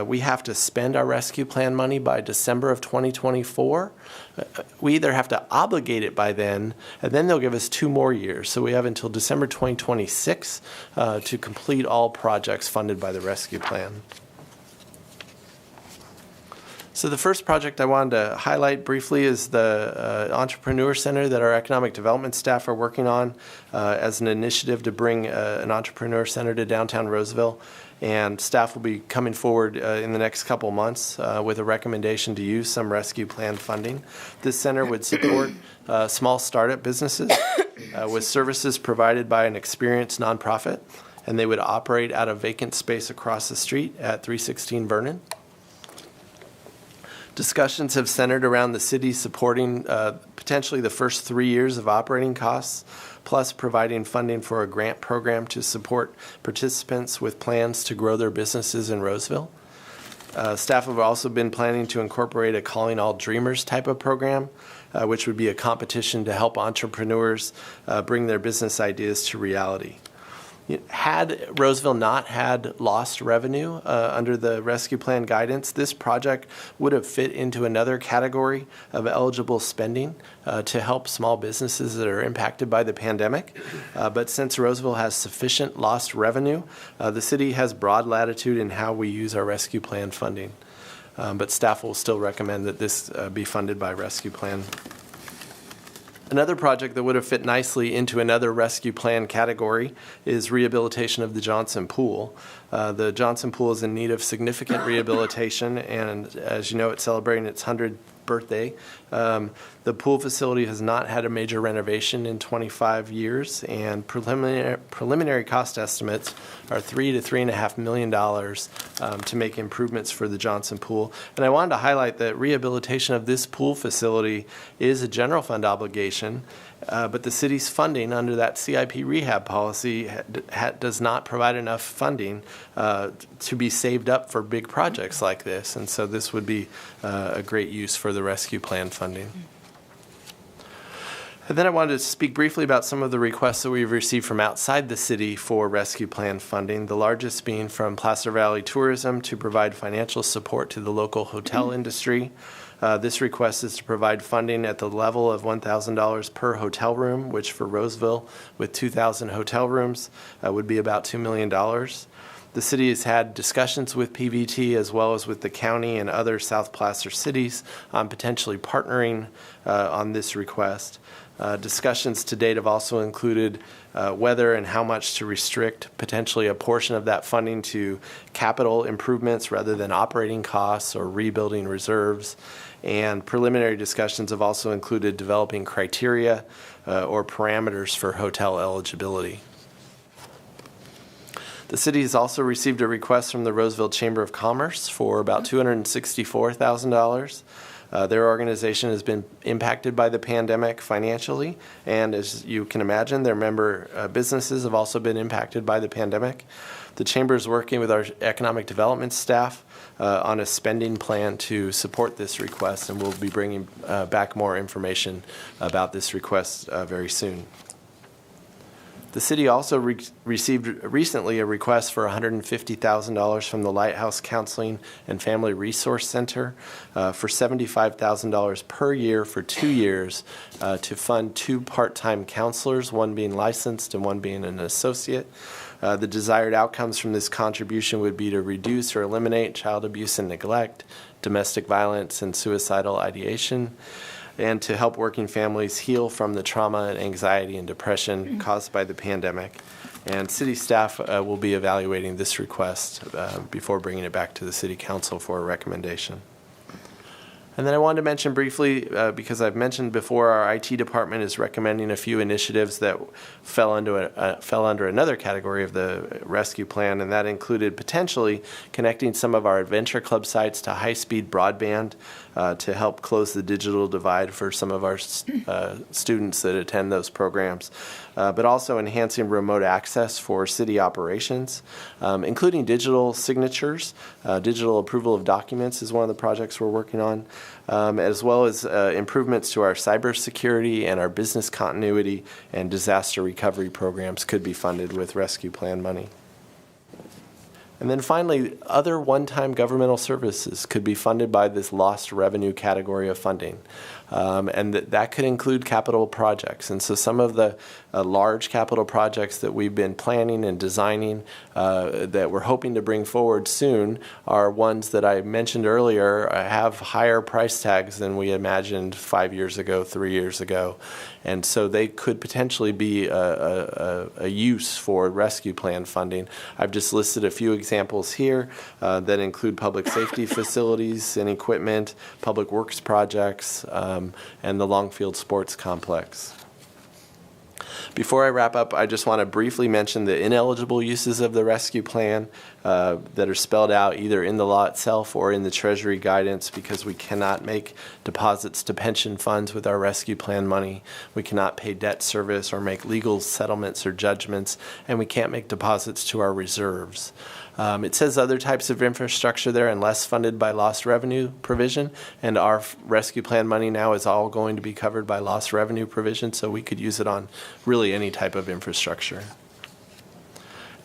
we have to spend our rescue plan money by December of 2024. We either have to obligate it by then, and then they'll give us 2 more years. So we have until December 2026 to complete all projects funded by the rescue plan. So the first project I wanted to highlight briefly is the Entrepreneur Center that our economic development staff are working on as an initiative to bring an Entrepreneur Center to downtown Roseville. And staff will be coming forward in the next couple months with a recommendation to use some rescue plan funding. This center would support small startup businesses with services provided by an experienced nonprofit, and they would operate out of vacant space across the street at 316 Vernon. Discussions have centered around the city supporting potentially the first 3 years of operating costs, plus providing funding for a grant program to support participants with plans to grow their businesses in Roseville. Staff have also been planning to incorporate a Calling All Dreamers type of program, which would be a competition to help entrepreneurs bring their business ideas to reality. Had Roseville not had lost revenue under the rescue plan guidance, this project would have fit into another category of eligible spending to help small businesses that are impacted by the pandemic. But since Roseville has sufficient lost revenue, the city has broad latitude in how we use our rescue plan funding. But staff will still recommend that this be funded by rescue plan. Another project that would have fit nicely into another rescue plan category is rehabilitation of the Johnson Pool. The Johnson Pool is in need of significant rehabilitation, and as you know, it's celebrating its 100th birthday. The pool facility has not had a major renovation in 25 years, and preliminary cost estimates are $3 to $3.5 million to make improvements for the Johnson Pool. And I wanted to highlight that rehabilitation of this pool facility is a general fund obligation, but the city's funding under that CIP rehab policy does not provide enough funding to be saved up for big projects like this. And so this would be a great use for the rescue plan funding. And then I wanted to speak briefly about some of the requests that we've received from outside the city for rescue plan funding, the largest being from Placer Valley Tourism to provide financial support to the local hotel industry. This request is to provide funding at the level of $1,000 per hotel room, which for Roseville, with 2,000 hotel rooms, would be about $2 million. The city has had discussions with PVT as well as with the county and other South Placer cities on potentially partnering on this request. Discussions to date have also included whether and how much to restrict potentially a portion of that funding to capital improvements rather than operating costs or rebuilding reserves. And preliminary discussions have also included developing criteria or parameters for hotel eligibility. The city has also received a request from the Roseville Chamber of Commerce for about $264,000. Their organization has been impacted by the pandemic financially, and as you can imagine, their member businesses have also been impacted by the pandemic. The Chamber is working with our economic development staff on a spending plan to support this request, and we'll be bringing back more information about this request very soon. The city also received recently a request for $150,000 from the Lighthouse Counseling and Family Resource Center for $75,000 per year for 2 years to fund 2 part-time counselors, one being licensed and one being an associate. The desired outcomes from this contribution would be to reduce or eliminate child abuse and neglect, domestic violence, and suicidal ideation, and to help working families heal from the trauma and anxiety and depression caused by the pandemic. And city staff will be evaluating this request before bringing it back to the city council for a recommendation. And then I wanted to mention briefly, because I've mentioned before, our IT department is recommending a few initiatives that fell under another category of the rescue plan, and that included potentially connecting some of our Adventure Club sites to high-speed broadband to help close the digital divide for some of our students that attend those programs, but also enhancing remote access for city operations, including digital signatures. Digital approval of documents is one of the projects we're working on, as well as improvements to our cybersecurity and our business continuity and disaster recovery programs could be funded with rescue plan money. And then finally, other one-time governmental services could be funded by this lost revenue category of funding. And that could include capital projects. And so some of the large capital projects that we've been planning and designing that we're hoping to bring forward soon are ones that I mentioned earlier have higher price tags than we imagined 5 years ago, 3 years ago. And so they could potentially be a use for rescue plan funding. I've just listed a few examples here that include public safety facilities and equipment, public works projects, and the Longfield Sports Complex. Before I wrap up, I just want to briefly mention the ineligible uses of the rescue plan that are spelled out either in the law itself or in the Treasury guidance, because we cannot make deposits to pension funds with our rescue plan money. We cannot pay debt service or make legal settlements or judgments, and we can't make deposits to our reserves. It says other types of infrastructure there unless funded by lost revenue provision, and our rescue plan money now is all going to be covered by lost revenue provision, so we could use it on really any type of infrastructure.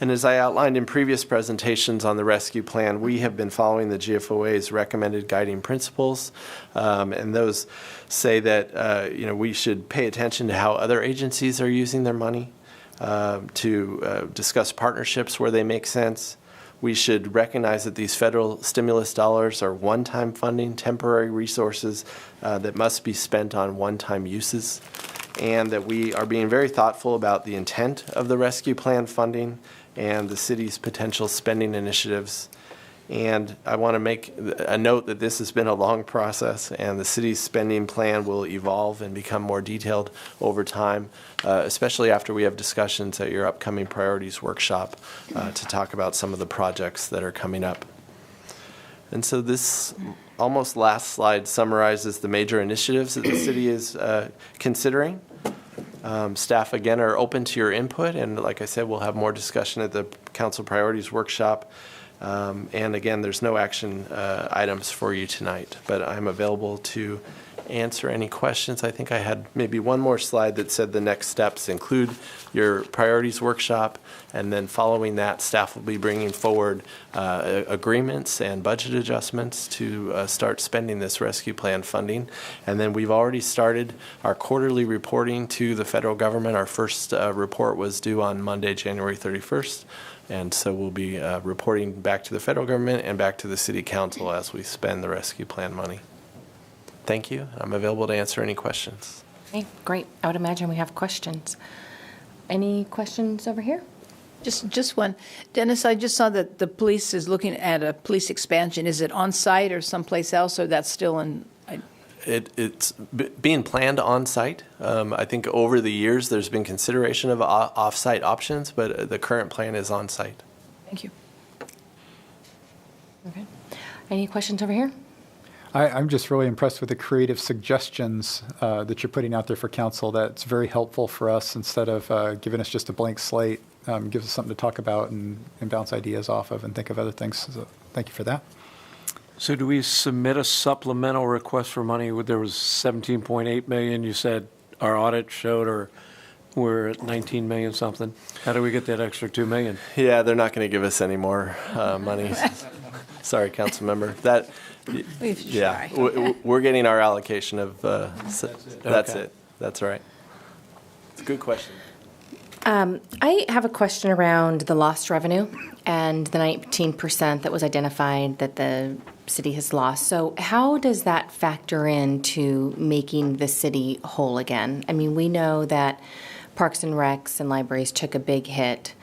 And as I outlined in previous presentations on the rescue plan, we have been following the GFOA's recommended guiding principles, and those say that we should pay attention to how other agencies are using their money, to discuss partnerships where they make sense. We should recognize that these federal stimulus dollars are one-time funding, temporary resources that must be spent on one-time uses, and that we are being very thoughtful about the intent of the rescue plan funding and the city's potential spending initiatives. And I want to make a note that this has been a long process, and the city's spending plan will evolve and become more detailed over time, especially after we have discussions at your upcoming priorities workshop to talk about some of the projects that are coming up. And so this almost last slide summarizes the major initiatives that the city is considering. Staff, again, are open to your input, and like I said, we'll have more discussion at the Council Priorities Workshop. And again, there's no action items for you tonight, but I'm available to answer any questions. I think I had maybe one more slide that said the next steps include your priorities workshop, and then following that, staff will be bringing forward agreements and budget adjustments to start spending this rescue plan funding. And then we've already started our quarterly reporting to the federal government. Our first report was due on Monday, January 31st. And so we'll be reporting back to the federal government and back to the city council as we spend the rescue plan money. Thank you. I'm available to answer any questions. Okay, great. I would imagine we have questions. Any questions over here? Just one. Dennis, I just saw that the police is looking at a police expansion. Is it on site or someplace else, or that's still in? It's being planned on site. I think over the years there's been consideration of off-site options, but the current plan is on site. Thank you. Okay. Any questions over here? I'm just really impressed with the creative suggestions that you're putting out there for council. That's very helpful for us instead of giving us just a blank slate. Gives us something to talk about and bounce ideas off of and think of other things. So thank you for that. So do we submit a supplemental request for money? There was 17.8 million, you said our audit showed, or we're at 19 million something. How do we get that extra 2 million? Yeah, they're not going to give us any more money. Sorry, council member. That, yeah, we're getting our allocation of, that's Okay. it. That's right. It's a good question. I have a question around the lost revenue and the 19% that was identified that the city has lost. So how does that factor into making the city whole again? I mean, we know that Parks and Recs and libraries took a big hit,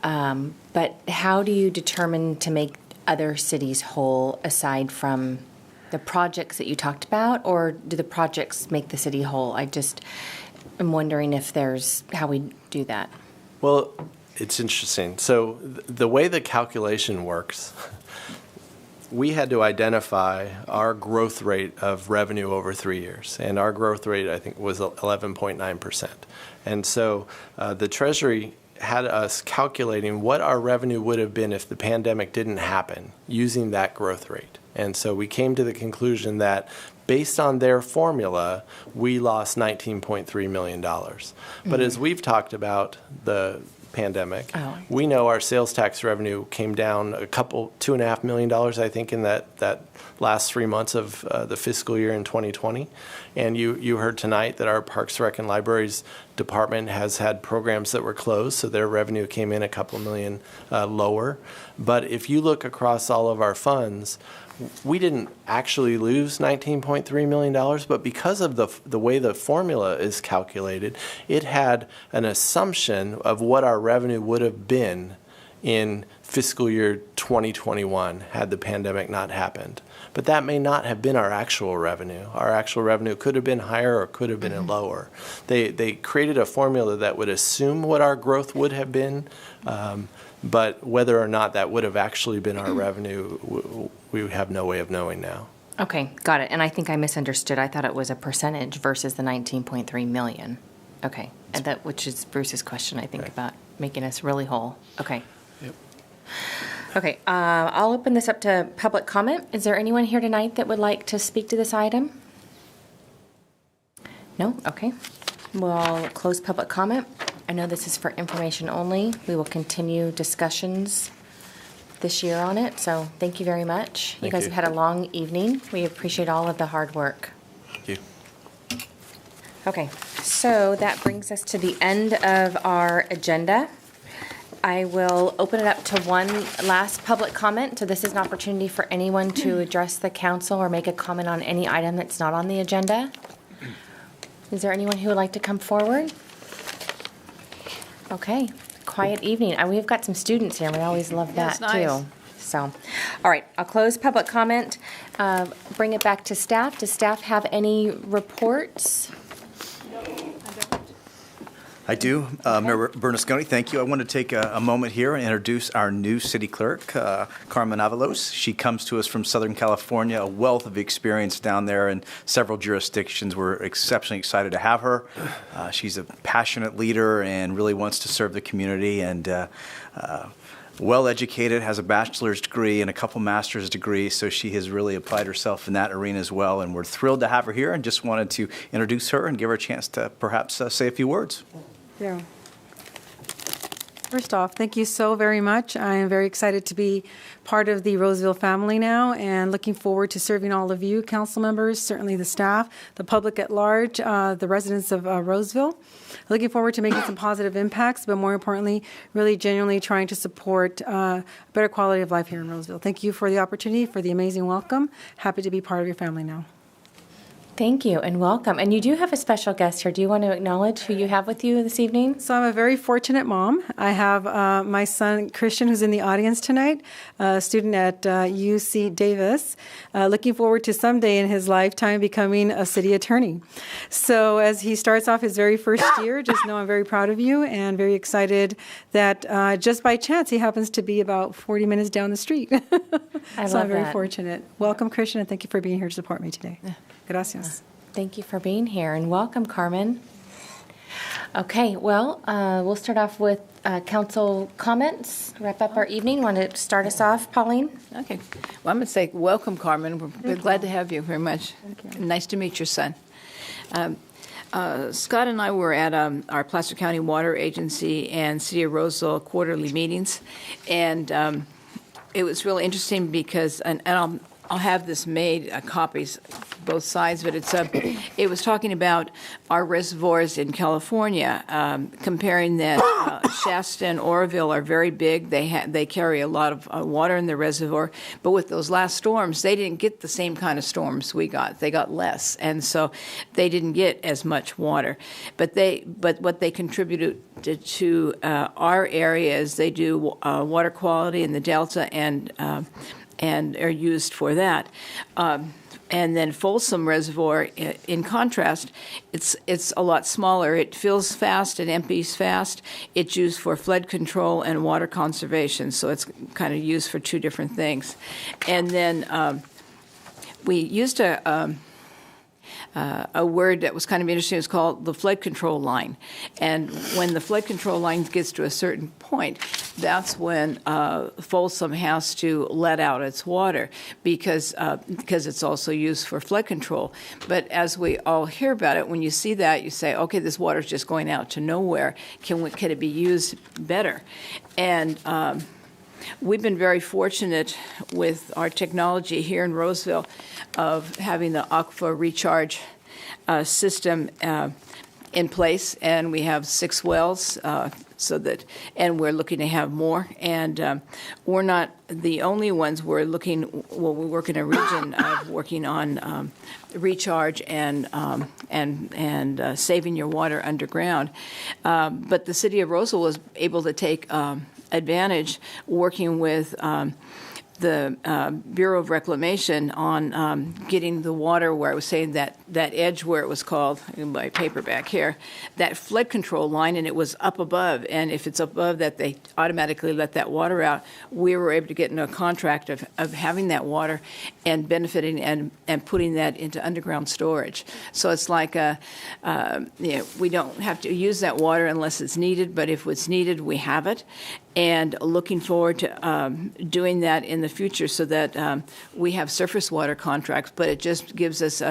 but how do you determine to make other cities whole aside from the projects that you talked about, or do the projects make the city whole? I'm wondering if there's how we do that. Well, it's interesting. So the way the calculation works, we had to identify our growth rate of revenue over 3 years. And our growth rate, I think, was 11.9%. And so the Treasury had us calculating what our revenue would have been if the pandemic didn't happen using that growth rate. And so we came to the conclusion that based on their formula, we lost $19.3 million. But as we've talked about the pandemic, we know our sales tax revenue came down $2.5 million, I think, in that last 3 months of the fiscal year in 2020. And you heard tonight that our Parks, Rec, and Libraries department has had programs that were closed, so their revenue came in a couple million lower. But if you look across all of our funds, we didn't actually lose $19.3 million, but because of the way the formula is calculated, it had an assumption of what our revenue would have been in fiscal year 2021 had the pandemic not happened. But that may not have been our actual revenue. Our actual revenue could have been higher or could have been lower. They created a formula that would assume what our growth would have been, but whether or not that would have actually been our revenue, we have no way of knowing now. Okay, got it. And I think I misunderstood. I thought it was a percentage versus the 19.3 million. Okay, and which is Bruce's question, I think, about making us really whole. Okay. Yep. Okay, I'll open this up to public comment. Is there anyone here tonight that would like to speak to this item? No? Okay. We'll close public comment. I know this is for information only. We will continue discussions this year on it, so thank you very much. You guys have had a long evening. We appreciate all of the hard work. Thank you. Okay, so that brings us to the end of our agenda. I will open it up to one last public comment. So this is an opportunity for anyone to address the council or make a comment on any item that's not on the agenda. Is there anyone who would like to come forward? Okay, quiet evening. And we've got some students here. We always love that That's nice. too. So, all right, I'll close public comment. Bring it back to staff. Does staff have any reports? I do. Mayor Bernasconi, thank you. I want to take a moment here and introduce our new city clerk, Carmen Avalos. She comes to us from Southern California, a wealth of experience down there in several jurisdictions. We're exceptionally excited to have her. She's a passionate leader and really wants to serve the community, and well-educated, has a bachelor's degree and a couple master's degrees, so she has really applied herself in that arena as well. And we're thrilled to have her here and just wanted to introduce her and give her a chance to perhaps say a few words. Yeah. First off, thank you so very much. I am very excited to be part of the Roseville family now and looking forward to serving all of you, council members, certainly the staff, the public at large, the residents of Roseville. Looking forward to making some positive impacts, but more importantly, really genuinely trying to support a better quality of life here in Roseville. Thank you for the opportunity, for the amazing welcome. Happy to be part of your family now. Thank you and welcome. And you do have a special guest here. Do you want to acknowledge who you have with you this evening? So I'm a very fortunate mom. I have my son, Christian, who's in the audience tonight, a student at UC Davis, looking forward to someday in his lifetime becoming a city attorney. So as he starts off his very first year, just know I'm very proud of you and very excited that just by chance he happens to be about 40 minutes down the street. I So love I'm very that. fortunate. Welcome, Christian, and thank you for being here to support me today. Gracias. Thank you for being here and welcome, Carmen. Okay, well, we'll start off with council comments, wrap up our evening. Want to start us off, Pauline? Okay. Well, I'm going to say welcome, Carmen. We're glad to have you very much. Nice to meet your son. Scott and I were at our Placer County Water Agency and City of Roseville quarterly meetings, and it was really interesting because, and I'll have this made, copies, both sides, but it was talking about our reservoirs in California, comparing that Shasta and Oroville are very big. They carry a lot of water in the reservoir, but with those last storms, they didn't get the same kind of storms we got. They got less, and so they didn't get as much water. But what they contributed to our area is they do water quality in the Delta and are used for that. And then Folsom Reservoir, in contrast, it's a lot smaller. It fills fast and empties fast. It's used for flood control and water conservation, so it's kind of used for two different things. And then we used a word that was kind of interesting. It's called the flood control line. And when the flood control line gets to a certain point, that's when Folsom has to let out its water because it's also used for flood control. But as we all hear about it, when you see that, you say, okay, this water's just going out to nowhere. Can it be used better? And we've been very fortunate with our technology here in Roseville of having the Aquifer recharge system in place, and we have 6 wells, and we're looking to have more. And we're not the only ones. We work in a region of working on recharge and saving your water underground. But the city of Roseville was able to take advantage working with the Bureau of Reclamation on getting the water where I was saying that edge where it was called, in my paper back here, that flood control line, and it was up above. And if it's above that, they automatically let that water out. We were able to get into a contract of having that water and benefiting and putting that into underground storage. So it's like we don't have to use that water unless it's needed, but if it's needed, we have it. And looking forward to doing that in the future so that we have surface water contracts, but it just gives us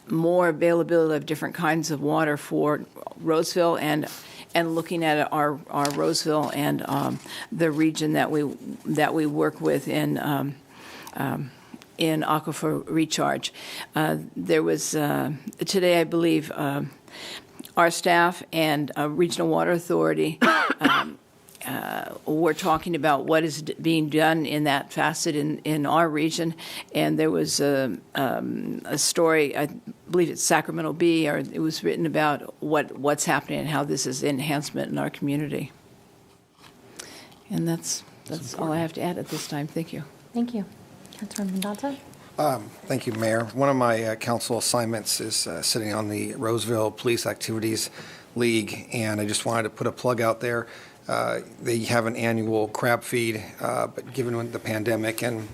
more availability of different kinds of water for Roseville and looking at our Roseville and the region that we work with in aquifer recharge. There was today, I believe, our staff and Regional Water Authority we're talking about what is being done in that facet in our region, and there was a story, I believe it's Sacramento Bee, or it was written about what's happening and how this is enhancement in our community. And that's all I have to add at this time. Thank you. Thank you. Councilor Mendoza? Thank you, Mayor. One of my council assignments is sitting on the Roseville Police Activities League, and I just wanted to put a plug out there. They have an annual crab feed, but given the pandemic and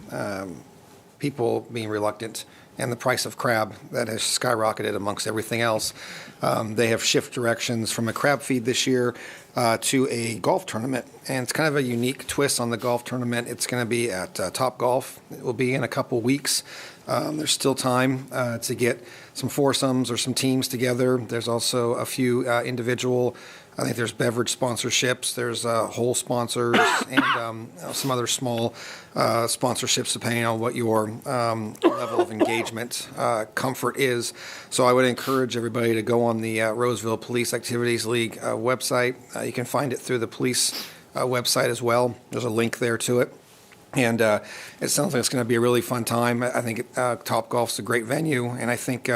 people being reluctant and the price of crab that has skyrocketed amongst everything else, they have shifted directions from a crab feed this year to a golf tournament. And it's kind of a unique twist on the golf tournament. It's going to be at Top Golf. It will be in a couple weeks. There's still time to get some foursomes or some teams together. There's also a few individual, I think there's beverage sponsorships, there's whole sponsors, and some other small sponsorships depending on what your level of engagement comfort is. So I would encourage everybody to go on the Roseville Police Activities League website. You can find it through the police website as well. There's a link there to it. And it sounds like it's going to be a really fun time. I think Topgolf's a great venue, and I think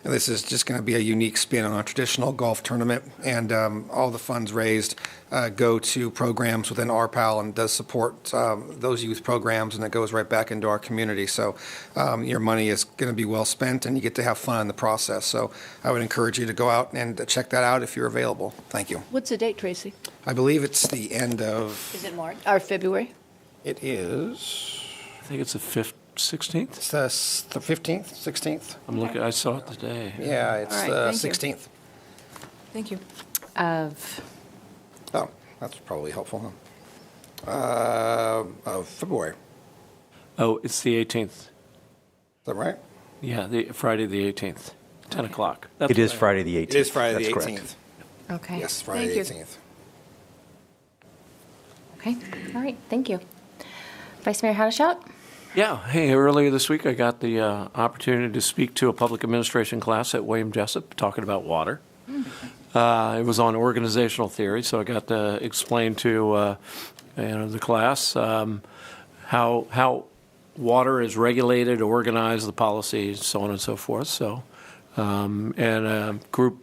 this is just going to be a unique spin on a traditional golf tournament. And all the funds raised go to programs within RPAL and does support those youth programs, and it goes right back into our community. So your money is going to be well spent, and you get to have fun in the process. So I would encourage you to go out and check that out if you're available. Thank you. What's the date, Tracy? I believe it's the end of... Is it March or February? It is... I think it's the 16th. It's the 15th, 16th. I'm looking, I saw it today. Yeah, it's All right, the thank you. 16th. Thank you. Of, Oh, that's probably helpful, huh? Of February. Oh, it's the 18th. Is that right? Yeah, Friday the 18th, 10 o'clock. It is Friday the 18th. It is Friday the That's 18th. correct. okay. Yes, Friday the Thank you. 18th. Okay, all right, thank you. Vice Mayor Hadashout? Yeah, hey, earlier this week I got the opportunity to speak to a public administration class at William Jessup talking about water. It was on organizational theory, so I got to explain to the class how water is regulated, organized, the policies, so on and so forth. So, and a group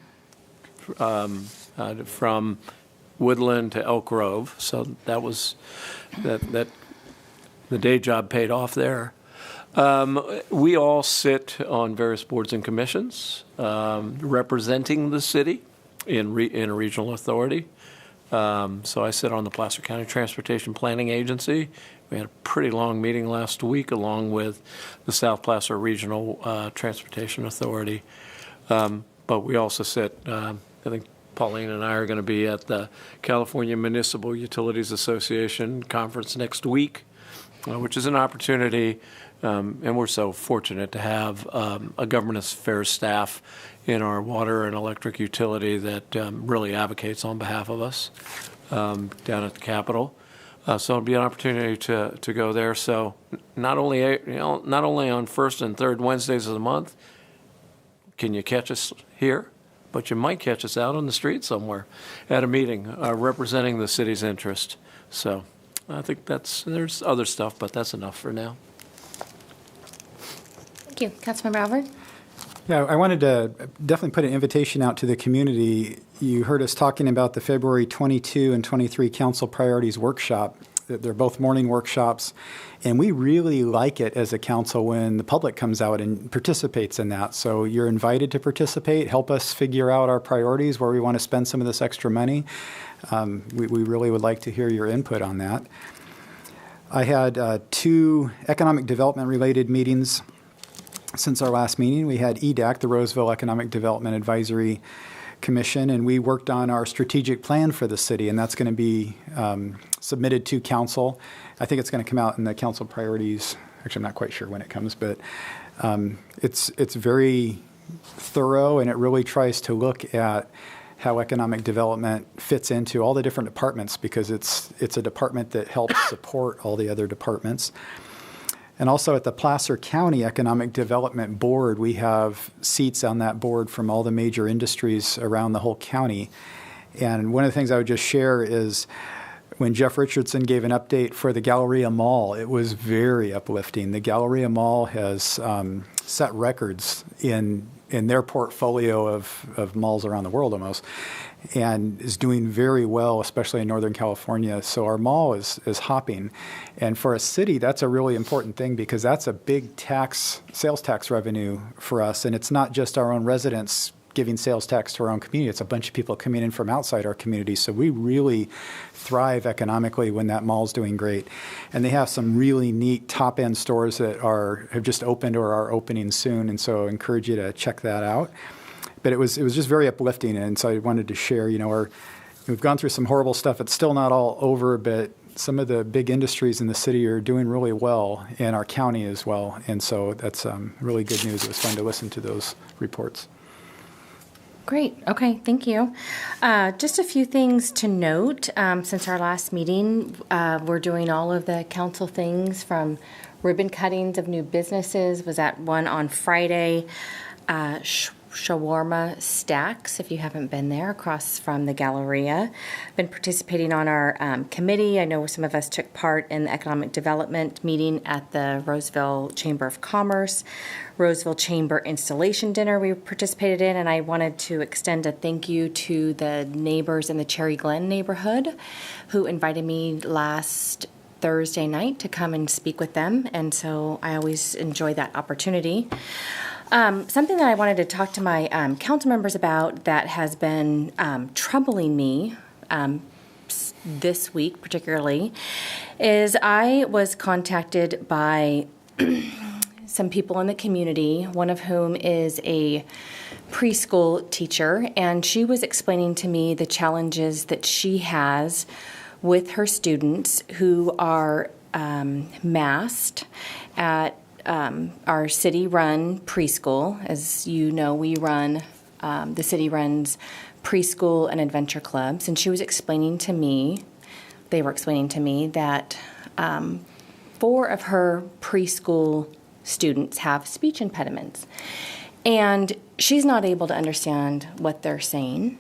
from Woodland to Elk Grove. So that was that the day job paid off there. We all sit on various boards and commissions representing the city in a regional authority. So I sit on the Placer County Transportation Planning Agency. We had a pretty long meeting last week along with the South Placer Regional Transportation Authority. But we also sit, I think Pauline and I are going to be at the California Municipal Utilities Association conference next week, which is an opportunity, and we're so fortunate to have a government affairs staff in our water and electric utility that really advocates on behalf of us down at the Capitol. So it'll be an opportunity to go there. So not only on first and third Wednesdays of the month can you catch us here, but you might catch us out on the street somewhere at a meeting representing the city's interest. So I think there's other stuff, but that's enough for now. Thank you. Councilmember Alvord? Yeah, I wanted to definitely put an invitation out to the community. You heard us talking about the February 22 and 23 Council Priorities Workshop. They're both morning workshops, and we really like it as a council when the public comes out and participates in that. So you're invited to participate, help us figure out our priorities, where we want to spend some of this extra money. We really would like to hear your input on that. I had 2 economic development related meetings since our last meeting. We had EDAC, the Roseville Economic Development Advisory Commission, and we worked on our strategic plan for the city, and that's going to be submitted to council. I think it's going to come out in the council priorities. Actually, I'm not quite sure when it comes, but it's very thorough, and it really tries to look at how economic development fits into all the different departments, because it's a department that helps support all the other departments. And also at the Placer County Economic Development Board, we have seats on that board from all the major industries around the whole county. And one of the things I would just share is when Jeff Richardson gave an update for the Galleria Mall, it was very uplifting. The Galleria Mall has set records in their portfolio of malls around the world almost, and is doing very well, especially in Northern California. So our mall is hopping. And for a city, that's a really important thing, because that's a big sales tax revenue for us. And it's not just our own residents giving sales tax to our own community. It's a bunch of people coming in from outside our community. So we really thrive economically when that mall's doing great. And they have some really neat top-end stores that have just opened or are opening soon. And so I encourage you to check that out. But it was just very uplifting, and so I wanted to share, we've gone through some horrible stuff. It's still not all over, but some of the big industries in the city are doing really well, and our county as well. And so that's really good news. It was fun to listen to those reports. Great. Okay, thank you. Just a few things to note. Since our last meeting, we're doing all of the council things, from ribbon cuttings of new businesses, was at one on Friday. Shawarma Stacks, if you haven't been there, across from the Galleria. Been participating on our committee. I know some of us took part in the economic development meeting at the Roseville Chamber of Commerce, Roseville Chamber installation dinner we participated in, and I wanted to extend a thank you to the neighbors in the Cherry Glen neighborhood who invited me last Thursday night to come and speak with them, and so I always enjoy that opportunity. Something that I wanted to talk to my council members about that has been troubling me this week particularly is I was contacted by some people in the community, one of whom is a preschool teacher, and she was explaining to me the challenges that she has with her students who are masked at our city-run preschool. As you know, we run, the city runs preschool and adventure clubs, and she was explaining to me, they were explaining to me that 4 of her preschool students have speech impediments, and she's not able to understand what they're saying.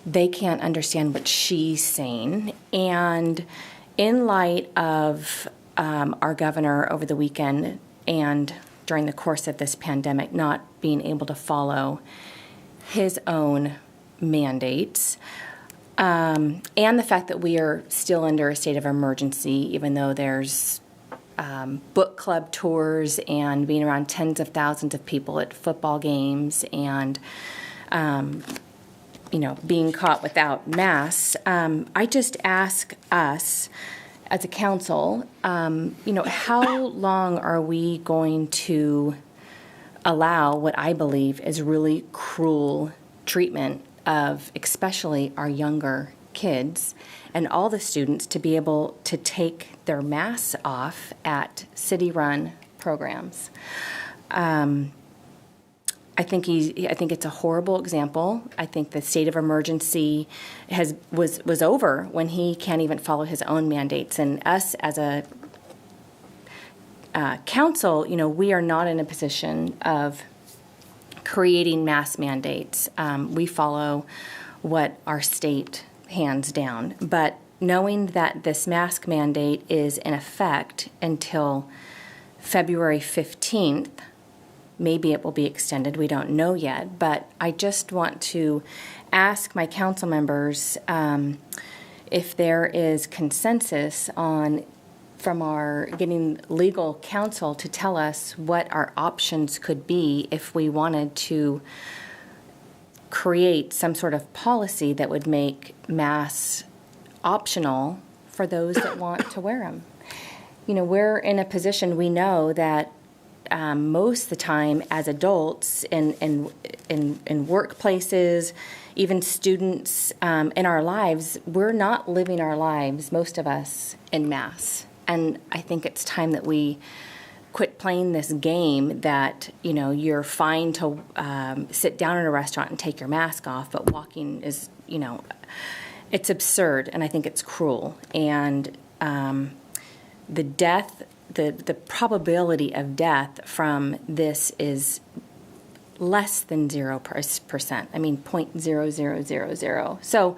They can't understand what she's saying, and in light of our governor over the weekend and during the course of this pandemic not being able to follow his own mandates, and the fact that we are still under a state of emergency, even though there's book club tours and being around tens of thousands of people at football games and, being caught without masks, I just ask us as a council, how long are we going to allow what I believe is really cruel treatment of especially our younger kids and all the students to be able to take their masks off at city-run programs? I think it's a horrible example. I think the state of emergency was over when he can't even follow his own mandates. And us as a council, we are not in a position of creating mask mandates. We follow what our state hands down. But knowing that this mask mandate is in effect until February 15th, maybe it will be extended, we don't know yet, but I just want to ask my council members if there is consensus from our getting legal counsel to tell us what our options could be if we wanted to create some sort of policy that would make masks optional for those that want to wear them. We're in a position, we know that most of the time as adults in workplaces, even students in our lives, we're not living our lives, most of us, in masks. And I think it's time that we quit playing this game that, you're fine to sit down in a restaurant and take your mask off, but walking is, it's absurd, and I think it's cruel. And the probability of death from this is less than 0%. I mean, 0.0000. So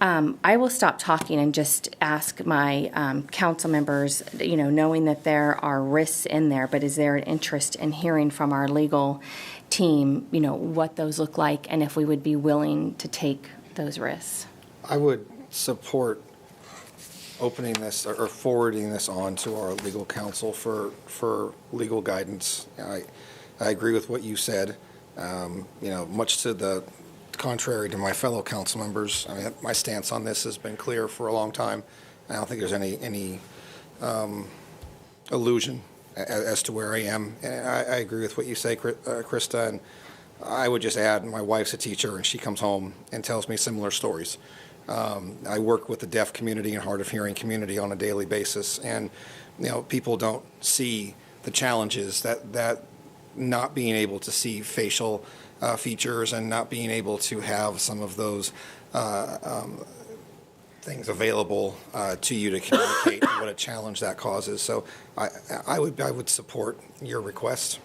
I will stop talking and just ask my council members, knowing that there are risks in there, but is there an interest in hearing from our legal team, what those look like and if we would be willing to take those risks? I would support opening this or forwarding this on to our legal counsel for legal guidance. I agree with what you said. Much to the contrary to my fellow council members, my stance on this has been clear for a long time. I don't think there's any illusion as to where I am. And I agree with what you say, Krista, and I would just add, my wife's a teacher, and she comes home and tells me similar stories. I work with the deaf community and hard of hearing community on a daily basis, and people don't see the challenges that not being able to see facial features and not being able to have some of those things available to you to communicate what a challenge that causes. So I would support your request.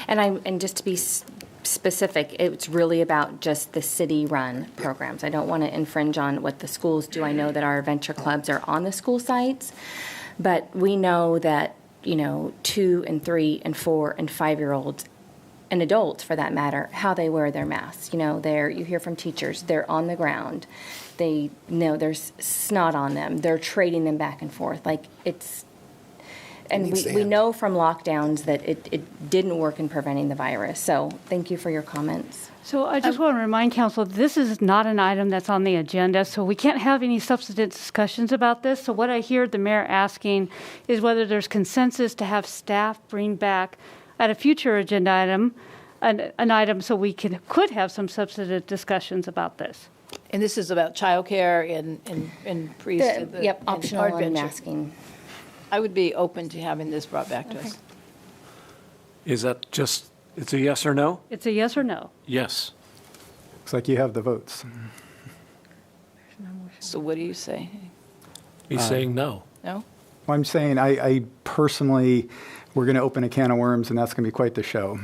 And just to be specific, it's really about just the city-run programs. I don't want to infringe on what the schools do. I know that our venture clubs are on the school sites, but we know that, 2 and 3 and 4 and 5-year-olds, and adults for that matter, how they wear their masks. You hear from teachers, they're on the ground. They know there's snot on them. They're trading them back and forth. And we know from lockdowns that it didn't work in preventing the virus. So thank you for your comments. So I just want to remind council, this is not an item that's on the agenda, so we can't have any substantive discussions about this. So what I hear the mayor asking is whether there's consensus to have staff bring back at a future agenda item, an item so we could have some substantive discussions about this. And this is about childcare and pre. Yep, optional and masking. I would be open to having this brought back to us. Is that just, it's a yes or no? It's a yes or no. Yes. Looks like you have the votes. So what do you say? He's saying no. No? Well, I'm saying I personally, we're going to open a can of worms, and that's going to be quite the show.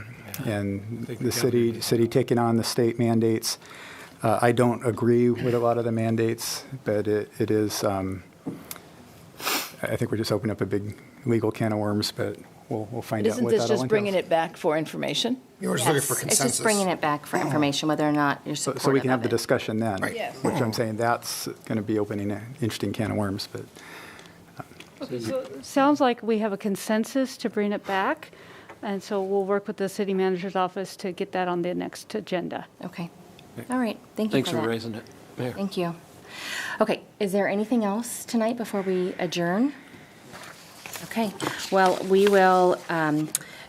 And the city taking on the state mandates. I don't agree with a lot of the mandates, but it is, I think we're just opening up a big legal can of worms, but we'll find out what that all entails. Isn't this just bringing it back for information? We're just looking for consensus. It's just bringing it back for information, whether or not you're supportive So we can have of the it. discussion then, Right. Yes. which I'm saying that's going to be opening an interesting can of worms, but. So it sounds like we have a consensus to bring it back, and so we'll work with the city manager's office to get that on the next agenda. Okay. All right. Thank you Thanks for for that. raising it, Mayor. Thank you. Okay, is there anything else tonight before we adjourn? Okay, well, we will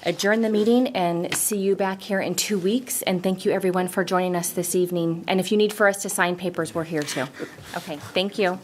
adjourn the meeting and see you back here in 2 weeks. And thank you, everyone, for joining us this evening. And if you need for us to sign papers, we're here too. Okay, thank you.